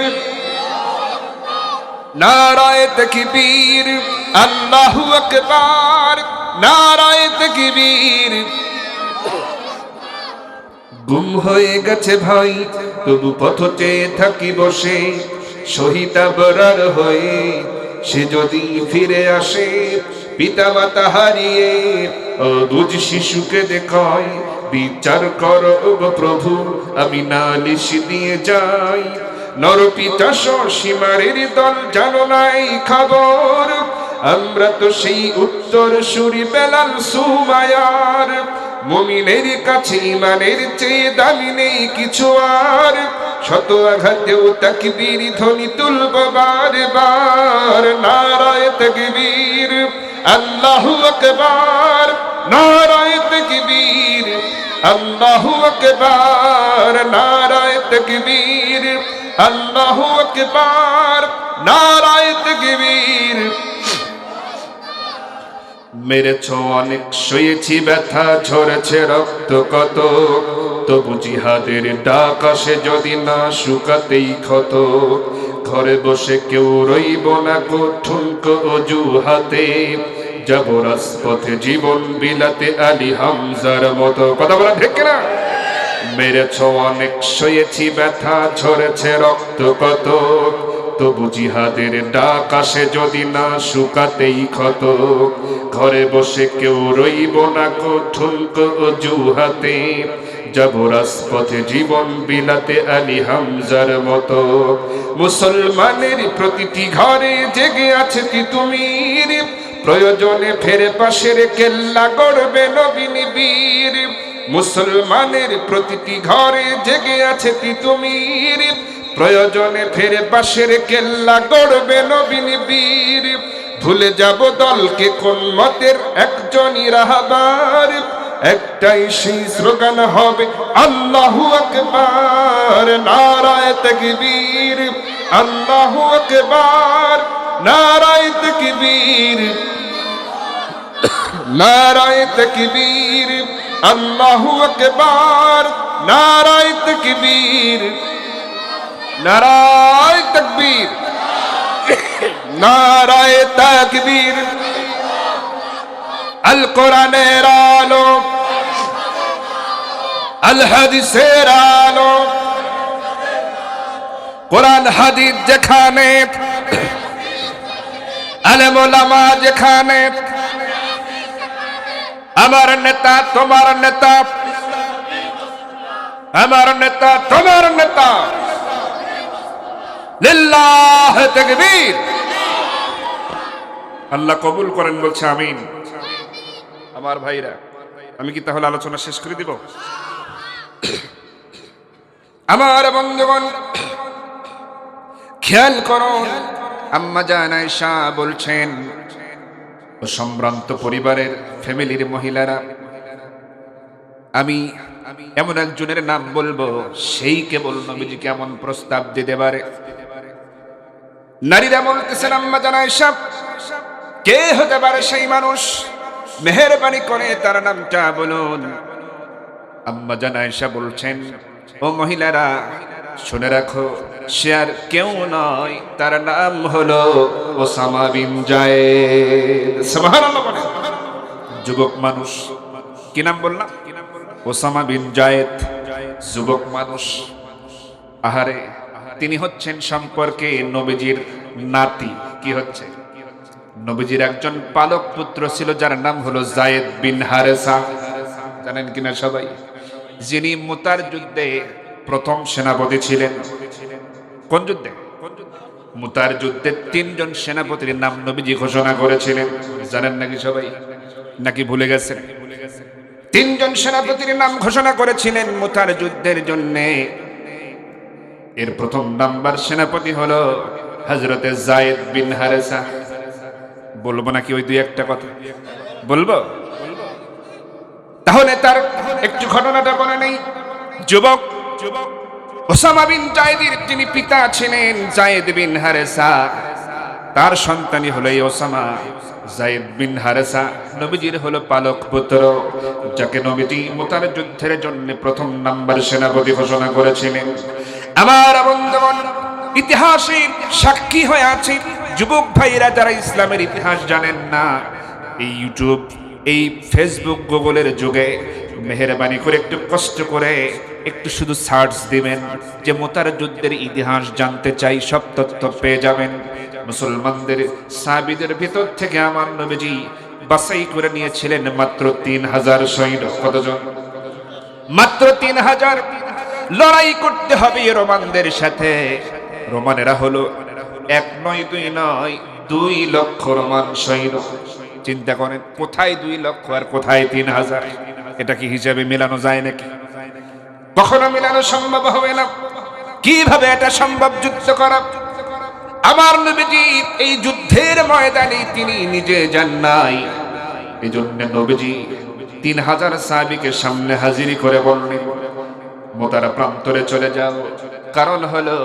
নারায়ে তাকবীর, আল্লাহু আকবার, নারায়ে তাকবীর। গুম হয়ে গেছে ভাই তবু পথ চেয়ে থাকি বসে, শহীদ আবরার হয়ে সে যদি ফিরে আসে, পিতা মাতা হারিয়ে অবুঝ শিশুকে দেখায়, বিচার করো গো প্রভু আমি নালিশ দিয়ে যাই, নরপিতা সীমারের দল জানো নাই খবর, আমরা তো সেই উত্তর সুরি বেলাল সুমায়ার, মুমিনের কাছে ঈমানের চেয়ে দামি নেই কিছু আর, শত আঘাতেও তাকবীর ধ্বনি তুলব বারবার, নারায়ে তাকবীর, আল্লাহু আকবার, নারায়ে তাকবীর, আল্লাহু আকবার, নারায়ে তাকবীর, আল্লাহু আকবার, নারায়ে তাকবীর। মেরেছ অনেক সয়েছি ব্যথা, ঝরেছে রক্ত কত, তবু জিহাদের ডাক আসে যদি না শুকাতেই ক্ষত, ঘরে বসে কেউ রইব না কঠুনক অজুহাতে, যাব রাজপথে জীবন বিলাতে আলী হামজার মতো। কথা বলা ঠিক কিনা? মেরেছ অনেক সয়েছি ব্যথা, ঝরেছে রক্ত কত, তবু জিহাদের ডাক আসে যদি না শুকাতেই ক্ষত, ঘরে বসে কেউ রইব না কঠুনক অজুহাতে, যাব রাজপথে জীবন বিলাতে আলী হামজার মতো। মুসলমানের প্রতিটি ঘরে জেগে আছে তিতুমির, প্রয়োজনে ফেরে পাশের কেল্লা গড়বে নবীন বীর, মুসলমানের প্রতিটি ঘরে জেগে আছে তিতুমির, প্রয়োজনে ফেরে পাশের কেল্লা গড়বে নবীন বীর, ভুলে যাব দলকে কোন মতের একজনই রাহবার, একটাই সেই স্লোগান হবে আল্লাহু আকবার, নারায়ে তাকবীর, আল্লাহু আকবার, নারায়ে তাকবীর, নারায়ে তাকবীর, আল্লাহু আকবার, নারায়ে তাকবীর, নারায়ে তাকবীর। নারায়ে তাকবীর। আল কোরআনের আলো, আল হাদিসের আলো, কোরআন হাদিস যেখানে, আলেম ওলামা যেখানে, আমার নেতা তোমার নেতা, আমার নেতা তোমার নেতা। লিল্লাহ তাকবীর। আল্লাহ কবুল করেন বলছে আমিন। আমার ভাইরা, আমি কি তাহলে আলোচনা শেষ করে দিব? আমার বন্ধুগণ খেয়াল করুন, আম্মা জান আয়েশা বলছেন, ও সম্ভ্রান্ত পরিবারের ফ্যামিলির মহিলারা, আমি এমন একজনের নাম বলবো, সেই কেবল নবীজিকে এমন প্রস্তাব দিতে পারে। নারীরা বলতেছেন, আম্মা জান আয়েশা, কে হতে পারে সেই মানুষ? মেহেরবানি করে তার নামটা বলুন। আম্মা জান আয়েশা বলছেন, ও মহিলারা শুনে রাখো, সে আর কেউ নয়, তার নাম হলো ওসামা বিন যায়েদ। সুবহানাল্লাহ বলেন। যুবক মানুষ, কি নাম বললাম? ওসামা বিন যায়েদ, যুবক মানুষ। আহারে, তিনি হচ্ছেন সম্পর্কে নবীজির নাতি। কি হচ্ছে? নবীজির একজন পালক পুত্র ছিল, যার নাম হলো যায়েদ বিন হারেসা। জানেন কিনা সবাই? যিনি মুতার যুদ্ধে প্রথম সেনাপতি ছিলেন। কোন যুদ্ধে? মুতার যুদ্ধে 3 জন সেনাপতির নাম নবীজি ঘোষণা করেছিলেন। জানেন নাকি সবাই? নাকি ভুলে গেছেন? 3 জন সেনাপতির নাম ঘোষণা করেছিলেন মুতার যুদ্ধের জন্য। এর প্রথম নাম্বার সেনাপতি হলো হযরতে যায়েদ বিন হারেসা। বলবো নাকি ওই 2-1টা কথা? বলবো। তাহলে তার একটু ঘটনাটা বলে নেই। যুবক ওসামা বিন যায়েদের যিনি পিতা ছিলেন যায়েদ বিন হারেসা, তার সন্তানই হলো এই ওসামা। যায়েদ বিন হারেসা নবীজির হলো পালক পুত্র, যাকে নবীজি মুতার যুদ্ধের জন্য প্রথম নাম্বার সেনাপতি ঘোষণা করেছিলেন। আমার বন্ধুগণ, ইতিহাসের সাক্ষী হয়ে আছে যুবক ভাইরা, যারা ইসলামের ইতিহাস জানেন না, এই ইউটিউব, এই ফেসবুক, গুগলের যুগে মেহেরবানি করে একটু কষ্ট করে একটু শুধু সার্চ দিবেন যে মুতার যুদ্ধের ইতিহাস জানতে চাই, সব তথ্য পেয়ে যাবেন। মুসলমানদের সাহাবীদের ভিতর থেকে আমার নবীজি বাছাই করে নিয়েছিলেন মাত্র 3000 সৈন্য। কতজন? মাত্র 3000। লড়াই করতে হবে রোমানদের সাথে। রোমানেরা হলো 1 নয় 2 নয় 2 লক্ষ রোমান সৈন্য। চিন্তা করেন, কোথায় 2 লক্ষ আর কোথায় 3000? এটা কি হিসাবে মেলানো যায় নাকি? কখনো মেলানো সম্ভব হবে না। কিভাবে এটা সম্ভব যুদ্ধ করা? আমার নবীজি এই যুদ্ধের ময়দানে তিনি নিজে যান নাই। এই জন্য নবীজি 3000 সাহাবীকে সামনে হাজির করে বললেন, মুতার প্রান্তরে চলে যাও। কারণ হলো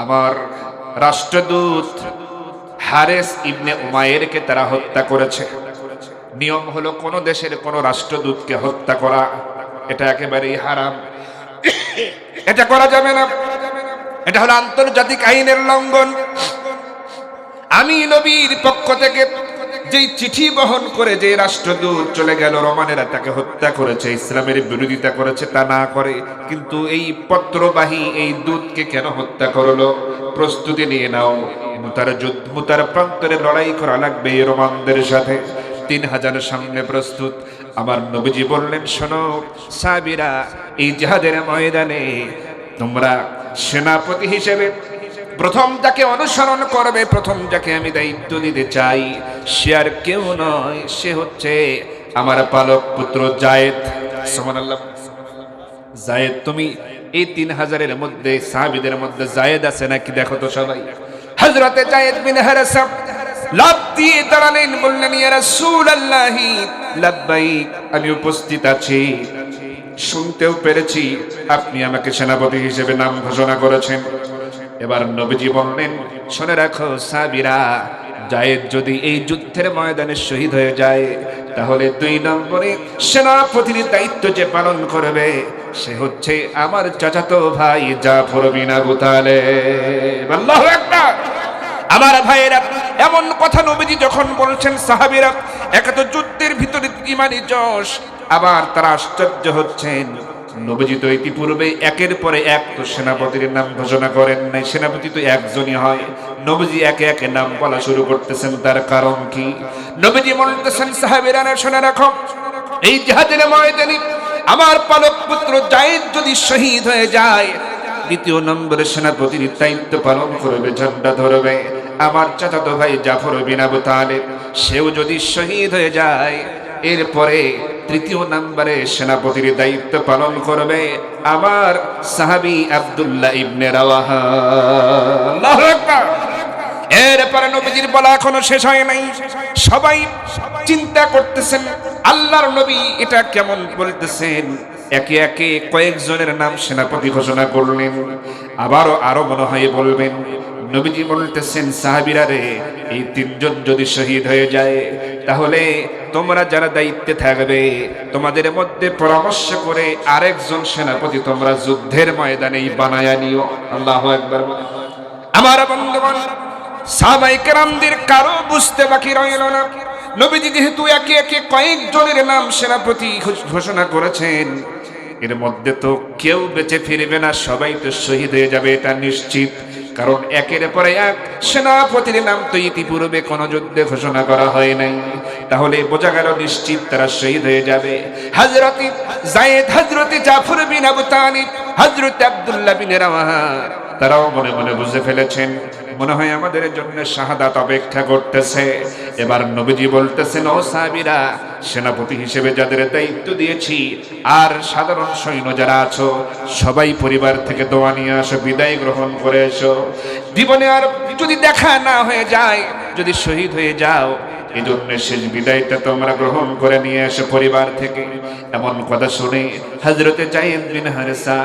আমার রাষ্ট্রদূত হারেস ইবনে উমাইরকে তারা হত্যা করেছে। নিয়ম হলো কোন দেশের কোন রাষ্ট্রদূতকে হত্যা করা এটা একেবারেই হারাম। এটা করা যাবে না। এটা হলো আন্তর্জাতিক আইনের লঙ্ঘন। আমি নবীর পক্ষ থেকে যেই চিঠি বহন করে যে রাষ্ট্রদূত চলে গেল, রোমানেরা তাকে হত্যা করেছে, ইসলামের বিরোধিতা করেছে, তা না করে কিন্তু এই পত্রবাহী এই দূতকে কেন হত্যা করলো? প্রস্তুতি নিয়ে নাও, মুতার প্রান্তরে লড়াই করা লাগবে এই রোমানদের সাথে। 3000 সামনে প্রস্তুত। আমার নবীজি বললেন, শোনো সাহাবীরা, এই জিহাদের ময়দানে তোমরা সেনাপতি হিসেবে প্রথম যাকে অনুসরণ করবে, প্রথম যাকে আমি দায়িত্ব দিতে চাই, সে আর কেউ নয়, সে হচ্ছে আমার পালক পুত্র যায়েদ। সুবহানাল্লাহ। যায়েদ, তুমি এই 3000-এর মধ্যে সাহাবীদের মধ্যে যায়েদ আছে নাকি দেখো তো সবাই। হযরতে যায়েদ বিন হারেসা লাফ দিয়ে দাঁড়ালেন, বললেন, ইয়া রাসূলুল্লাহ লাব্বাইক, আমি উপস্থিত আছি, শুনতেও পেরেছি আপনি আমাকে সেনাপতি হিসেবে নাম ঘোষণা করেছেন। এবার নবীজি বললেন, শুনে রাখো সাহাবীরা, যায়েদ যদি এই যুদ্ধের ময়দানে শহীদ হয়ে যায়, তাহলে 2 নম্বরে সেনাপতির দায়িত্ব যে পালন করবে সে হচ্ছে আমার চাচাতো ভাই জাফর বিন আবু তালেব। আল্লাহু আকবার। আমার ভাইয়েরা, এমন কথা নবীজি যখন বলছেন, সাহাবীরা একে তো যুদ্ধের ভিতরে ইমানি যশ, আবার তারা আশ্চর্য হচ্ছেন। নবীজি তো ইতিপূর্বে একের পরে এক তো সেনাপতির নাম ঘোষণা করেন নাই, সেনাপতি তো একজনই হয়। নবীজি একে একে নাম বলা শুরু করতেছেন, তার কারণ কি? নবীজি বলতেছেন, সাহাবীরা শুনে রাখো, এই জিহাদের ময়দানে আমার পালক পুত্র যায়েদ যদি শহীদ হয়ে যায়, দ্বিতীয় নম্বরে সেনাপতির দায়িত্ব পালন করবে, ঝান্ডা ধরবে আমার চাচাতো ভাই জাফর বিন আবু তালেব। সেও যদি শহীদ হয়ে যায়, এরপরে তৃতীয় নম্বরে সেনাপতির দায়িত্ব পালন করবে আমার সাহাবী আব্দুল্লাহ ইবনে রাওয়াহা। আল্লাহু আকবার। এরপরে নবীজির বলা এখনো শেষ হয় নাই। সবাই চিন্তা করতেছেন আল্লাহর নবী এটা কেমন বলতেছেন। একে একে কয়েকজনের নাম সেনাপতি ঘোষণা করলেন, আরো মনে হয় বলবেন। নবীজি বলতেছেন, সাহাবীরা রে, এই তিনজন যদি শহীদ হয়ে যায়, তাহলে তোমরা যারা দায়িত্বে থাকবে তোমাদের মধ্যে পরামর্শ করে আরেকজন সেনাপতি তোমরা যুদ্ধের ময়দানে বানায়া নিও। আল্লাহু আকবার। আমার বন্ধুগণ, সাহাবায়ে কেরামদের কারো বুঝতে বাকি রইল না। নবীজি যেহেতু একে একে কয়েকজনের নাম সেনাপতি ঘোষণা করেছেন, এর মধ্যে তো কেউ বেঁচে ফিরবে না, সবাই তো শহীদ হয়ে যাবে, এটা নিশ্চিত। কারণ একের পরে এক সেনাপতির নাম তো ইতিপূর্বে কোনো যুদ্ধে ঘোষণা করা হয় নাই। তাহলে বোঝা গেল নিশ্চিত তারা শহীদ হয়ে যাবে। হযরত যায়েদ, হযরত জাফর বিন আবু তালিব, হযরত আব্দুল্লাহ বিন রাওয়াহা তারাও মনে মনে বুঝে ফেলেছেন, মনে হয় আমাদের জন্য শাহাদাত অপেক্ষা করতেছে। এবার নবীজি বলতেছেন, ও সাহাবীরা, সেনাপতি হিসেবে যাদের দায়িত্ব দিয়েছি আর সাধারণ সৈন্য যারা আছো, সবাই পরিবার থেকে দোয়া নিয়ে আসো, বিদায় গ্রহণ করে এসো। জীবনে আর যদি দেখা না হয়ে যায়, যদি শহীদ হয়ে যাও, এই জন্য শেষ বিদায়টা তোমরা গ্রহণ করে নিয়ে এসো পরিবার থেকে। এমন কথা শুনে হযরতে যায়েদ বিন হারেসা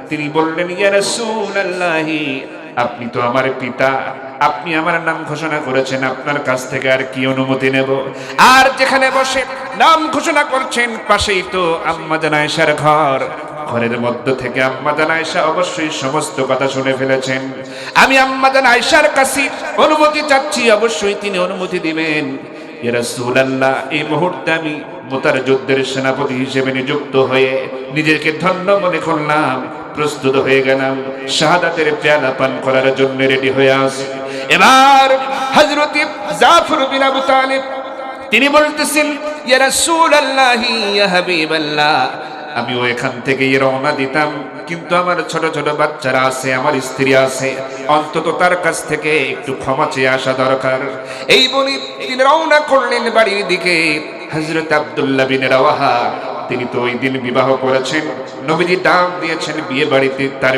তিনি বললেন, ইয়া রাসূলুল্লাহ, আপনি তো আমার পিতা, আপনি আমার নাম ঘোষণা করেছেন, আপনার কাছ থেকে আর কি অনুমতি নেব? আর যেখানে বসে নাম ঘোষণা করছেন, পাশেই তো আম্মা জান আয়েশার ঘর। ঘরের মধ্য থেকে আম্মা জান আয়েশা অবশ্যই সমস্ত কথা শুনে ফেলেছেন। আমি আম্মা জান আয়েশার কাছে অনুমতি চাচ্ছি, অবশ্যই তিনি অনুমতি দিবেন। ইয়া রাসূলুল্লাহ, এই মুহূর্তে আমি মুতার যুদ্ধের সেনাপতি হিসেবে নিযুক্ত হয়ে নিজেকে ধন্য মনে করলাম, প্রস্তুত হয়ে গেলাম, শাহাদাতের পেয়ালা পান করার জন্য রেডি হয়ে আছি। এবার হযরত জাফর বিন আবু তালিব তিনি বলতেছেন, ইয়া রাসূলুল্লাহ, ইয়া হাবিবাল্লাহ, আমিও এখান থেকে রওনা দিতাম, কিন্তু আমার ছোট ছোট বাচ্চারা আছে, আমার স্ত্রী আছে, অন্তত তার কাছ থেকে একটু ক্ষমা চেয়ে আসা দরকার। এই বলে তিনি রওনা করলেন বাড়ির দিকে। হযরত আব্দুল্লাহ বিন রাওয়াহা তিনি তো ওই দিন বিবাহ করেছেন, নবীজি ডাক দিয়েছেন বিয়ে বাড়িতে, তার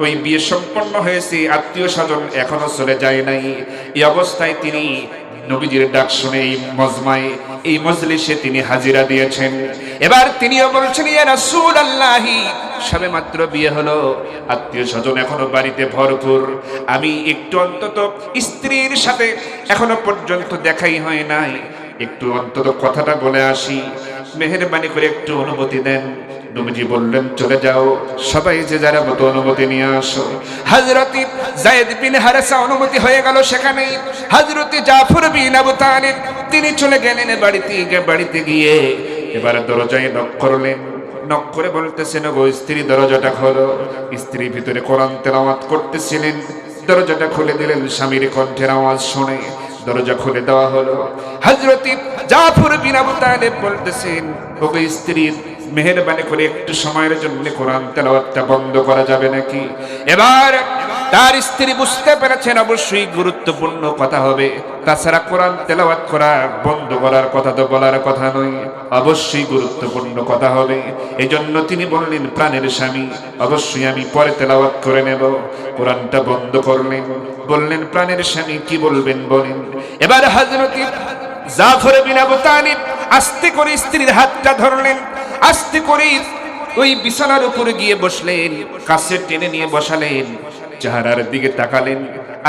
ওই বিয়ে সম্পন্ন হয়েছে, আত্মীয় স্বজন এখনো চলে যায় নাই। এই অবস্থায় তিনি নবীজির ডাক শুনে এই মজমায়, এই মজলিসে তিনি হাজিরা দিয়েছেন। এবার তিনিও বলছেন, ইয়া রাসূলুল্লাহ, সবে মাত্র বিয়ে হলো, আত্মীয় স্বজন এখনো বাড়িতে ভরপুর, আমি একটু অন্তত স্ত্রীর সাথে এখনো পর্যন্ত দেখাই হয় নাই, একটু অন্তত কথাটা বলে আসি, মেহেরবানি করে একটু অনুমতি দেন। নবীজি বললেন, চলে যাও, সবাই যে যারা মতো অনুমতি নিয়ে আসো। হযরত যায়েদ বিন হারেসা অনুমতি হয়ে গেল সেখানে। হযরত জাফর বিন আবু তালিব তিনি চলে গেলেন বাড়িতে গিয়ে এবার দরজায় নক করলেন। নক করে বলতেছেন, গো স্ত্রী, দরজাটা খোলো। স্ত্রী ভিতরে কোরআন তেলাওয়াত করতেছিলেন, দরজাটা খুলে দিলেন। স্বামীর কণ্ঠের আওয়াজ শুনে দরজা খুলে দেওয়া হলো। হযরত জাফর বিন আবু তালিব বলতেছেন, ওগো স্ত্রী, মেহেরবানি করে একটু সময়ের জন্য কোরআন তেলাওয়াতটা বন্ধ করা যাবে নাকি? এবার তার স্ত্রী বুঝতে পেরেছেন অবশ্যই গুরুত্বপূর্ণ কথা হবে, তাছাড়া কোরআন তেলাওয়াত করা বন্ধ করার কথা তো বলার কথা নয়, অবশ্যই গুরুত্বপূর্ণ কথা হবে। এই জন্য তিনি বললেন, প্রাণের স্বামী, অবশ্যই আমি পরে তেলাওয়াত করে নেব। কোরআনটা বন্ধ করলেন, বললেন, প্রাণের স্বামী কি বলবেন বলেন। এবার হযরত জাফর বিন আবু তালিব আস্তে করে স্ত্রীর হাতটা ধরলেন, আস্তে করে ওই বিছানার উপরে গিয়ে বসলেন, কাছে টেনে নিয়ে বসালেন, চেহারার দিকে তাকালেন,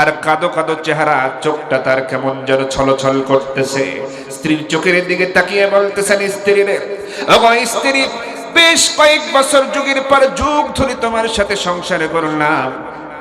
আর কাদো কাদো চেহারা, চোখটা তার কেমন যেন ছলছল করতেছে। স্ত্রীর চোখের দিকে তাকিয়ে বলতেছেন, স্ত্রী রে, ওগো স্ত্রী, বেশ কয়েক বছর যুগের পর যুগ ধরে তোমার সাথে সংসার করলাম।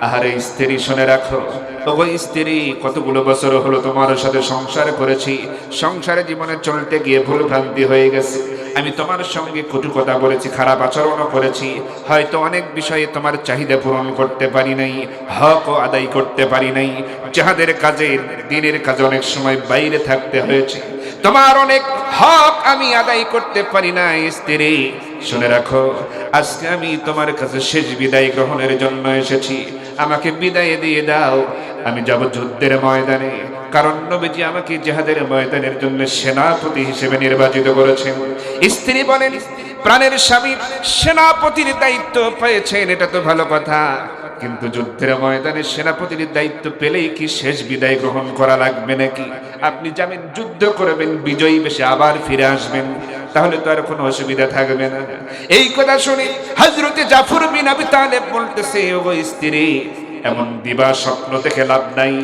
আহারে স্ত্রী, শুনে রাখো, ওগো স্ত্রী, কতগুলো বছর হলো তোমার সাথে সংসার করেছি, সংসারে জীবনে চলতে গিয়ে ভুল ভ্রান্তি হয়ে গেছে। আমি তোমার সঙ্গে কটু কথা বলেছি, খারাপ আচরণও করেছি, হয়তো অনেক বিষয়ে তোমার চাহিদা পূরণ করতে পারি নাই, হকও আদায় করতে পারি নাই। যাহাদের কাজে, দিনের কাজে অনেক সময় বাইরে থাকতে হয়েছে, তোমার অনেক হক আমি আদায় করতে পারি না। স্ত্রী, শুনে রাখো, আজকে আমি তোমার কাছে শেষ বিদায় গ্রহণের জন্য এসেছি। আমাকে বিদায় দিয়ে দাও, আমি যাব যুদ্ধের ময়দানে। কারণ নবীজি আমাকে জিহাদের ময়দানের জন্য সেনাপতি হিসেবে নির্বাচিত করেছেন। স্ত্রী বলেন, প্রাণের স্বামী সেনাপতির দায়িত্ব পেয়েছেন, এটা তো ভালো কথা, কিন্তু যুদ্ধের ময়দানে সেনাপতির দায়িত্ব পেলেই কি শেষ বিদায় গ্রহণ করা লাগবে নাকি? আপনি যাবেন, যুদ্ধ করবেন, বিজয়ী বেশে আবার ফিরে আসবেন, তাহলে তো আর কোনো অসুবিধা থাকবে না। এই কথা শুনে হযরতে জাফর বিন আবি তালেব বলতেছে, ওগো স্ত্রী, এমন দিবা স্বপ্ন দেখে লাভ নাই।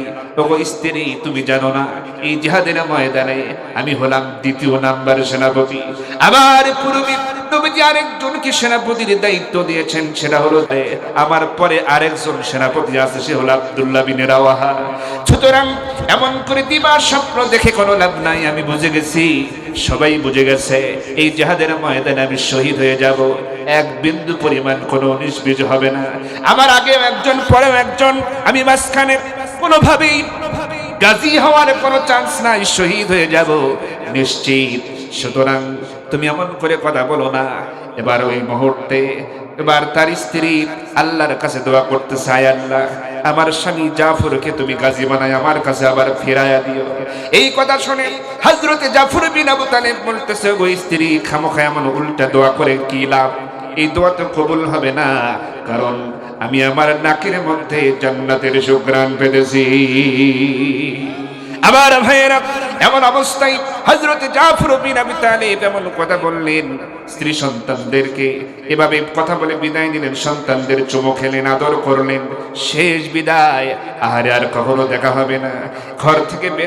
ওগো স্ত্রী, তুমি জানো না এই জিহাদের ময়দানে আমি হলাম দ্বিতীয় নাম্বার সেনাপতি। আমার পূর্বে নবীজি আরেকজনকে সেনাপতির দায়িত্ব দিয়েছেন, সেটা হলো আমার পরে আরেকজন সেনাপতি আছে, সে হলো আব্দুল্লাহ বিন রাওয়াহা। সুতরাং এমন করে দিবা স্বপ্ন দেখে কোনো লাভ নাই। আমি বুঝে গেছি, সবাই বুঝে গেছে, এই জিহাদের ময়দানে আমি শহীদ হয়ে যাব, এক বিন্দু পরিমাণ কোনো উনিশ বিশ হবে না। আমার আগে একজন, পরেও একজন, আমি মাঝখানে কোনোভাবেই গাজী হওয়ার কোনো চান্স নাই, শহীদ হয়ে যাব নিশ্চিত। সুতরাং তুমি এমন করে কথা বলো না। এবার ওই মুহূর্তে এবার তার স্ত্রী আল্লাহর কাছে দোয়া করতে চায়, আল্লাহ, আমার স্বামী জাফরকে তুমি গাজী বানায় আমার কাছে আবার ফিরাইয়া দিও। এই কথা শুনে হযরতে জাফর বিন আবু তালেব বলতেছে, ওই স্ত্রী, খামোখা এমন উল্টা দোয়া করে কি লাভ? এই দোয়া তো কবুল হবে না, কারণ আমি আমার নাকের মধ্যে জান্নাতের সুঘ্রাণ পেতেছি। আবার ভাইয়েরা, এমন অবস্থায় হযরতে জাফর বিন আবি তালেব এমন কথা বললেন, স্ত্রী সন্তানদেরকে এভাবে কথা বলে বিদায় নিলেন, সন্তানদের চুমো খেলেন, আদর করলেন, শেষ বিদায়। আর কখনো দেখা হবে না। ঘর থেকে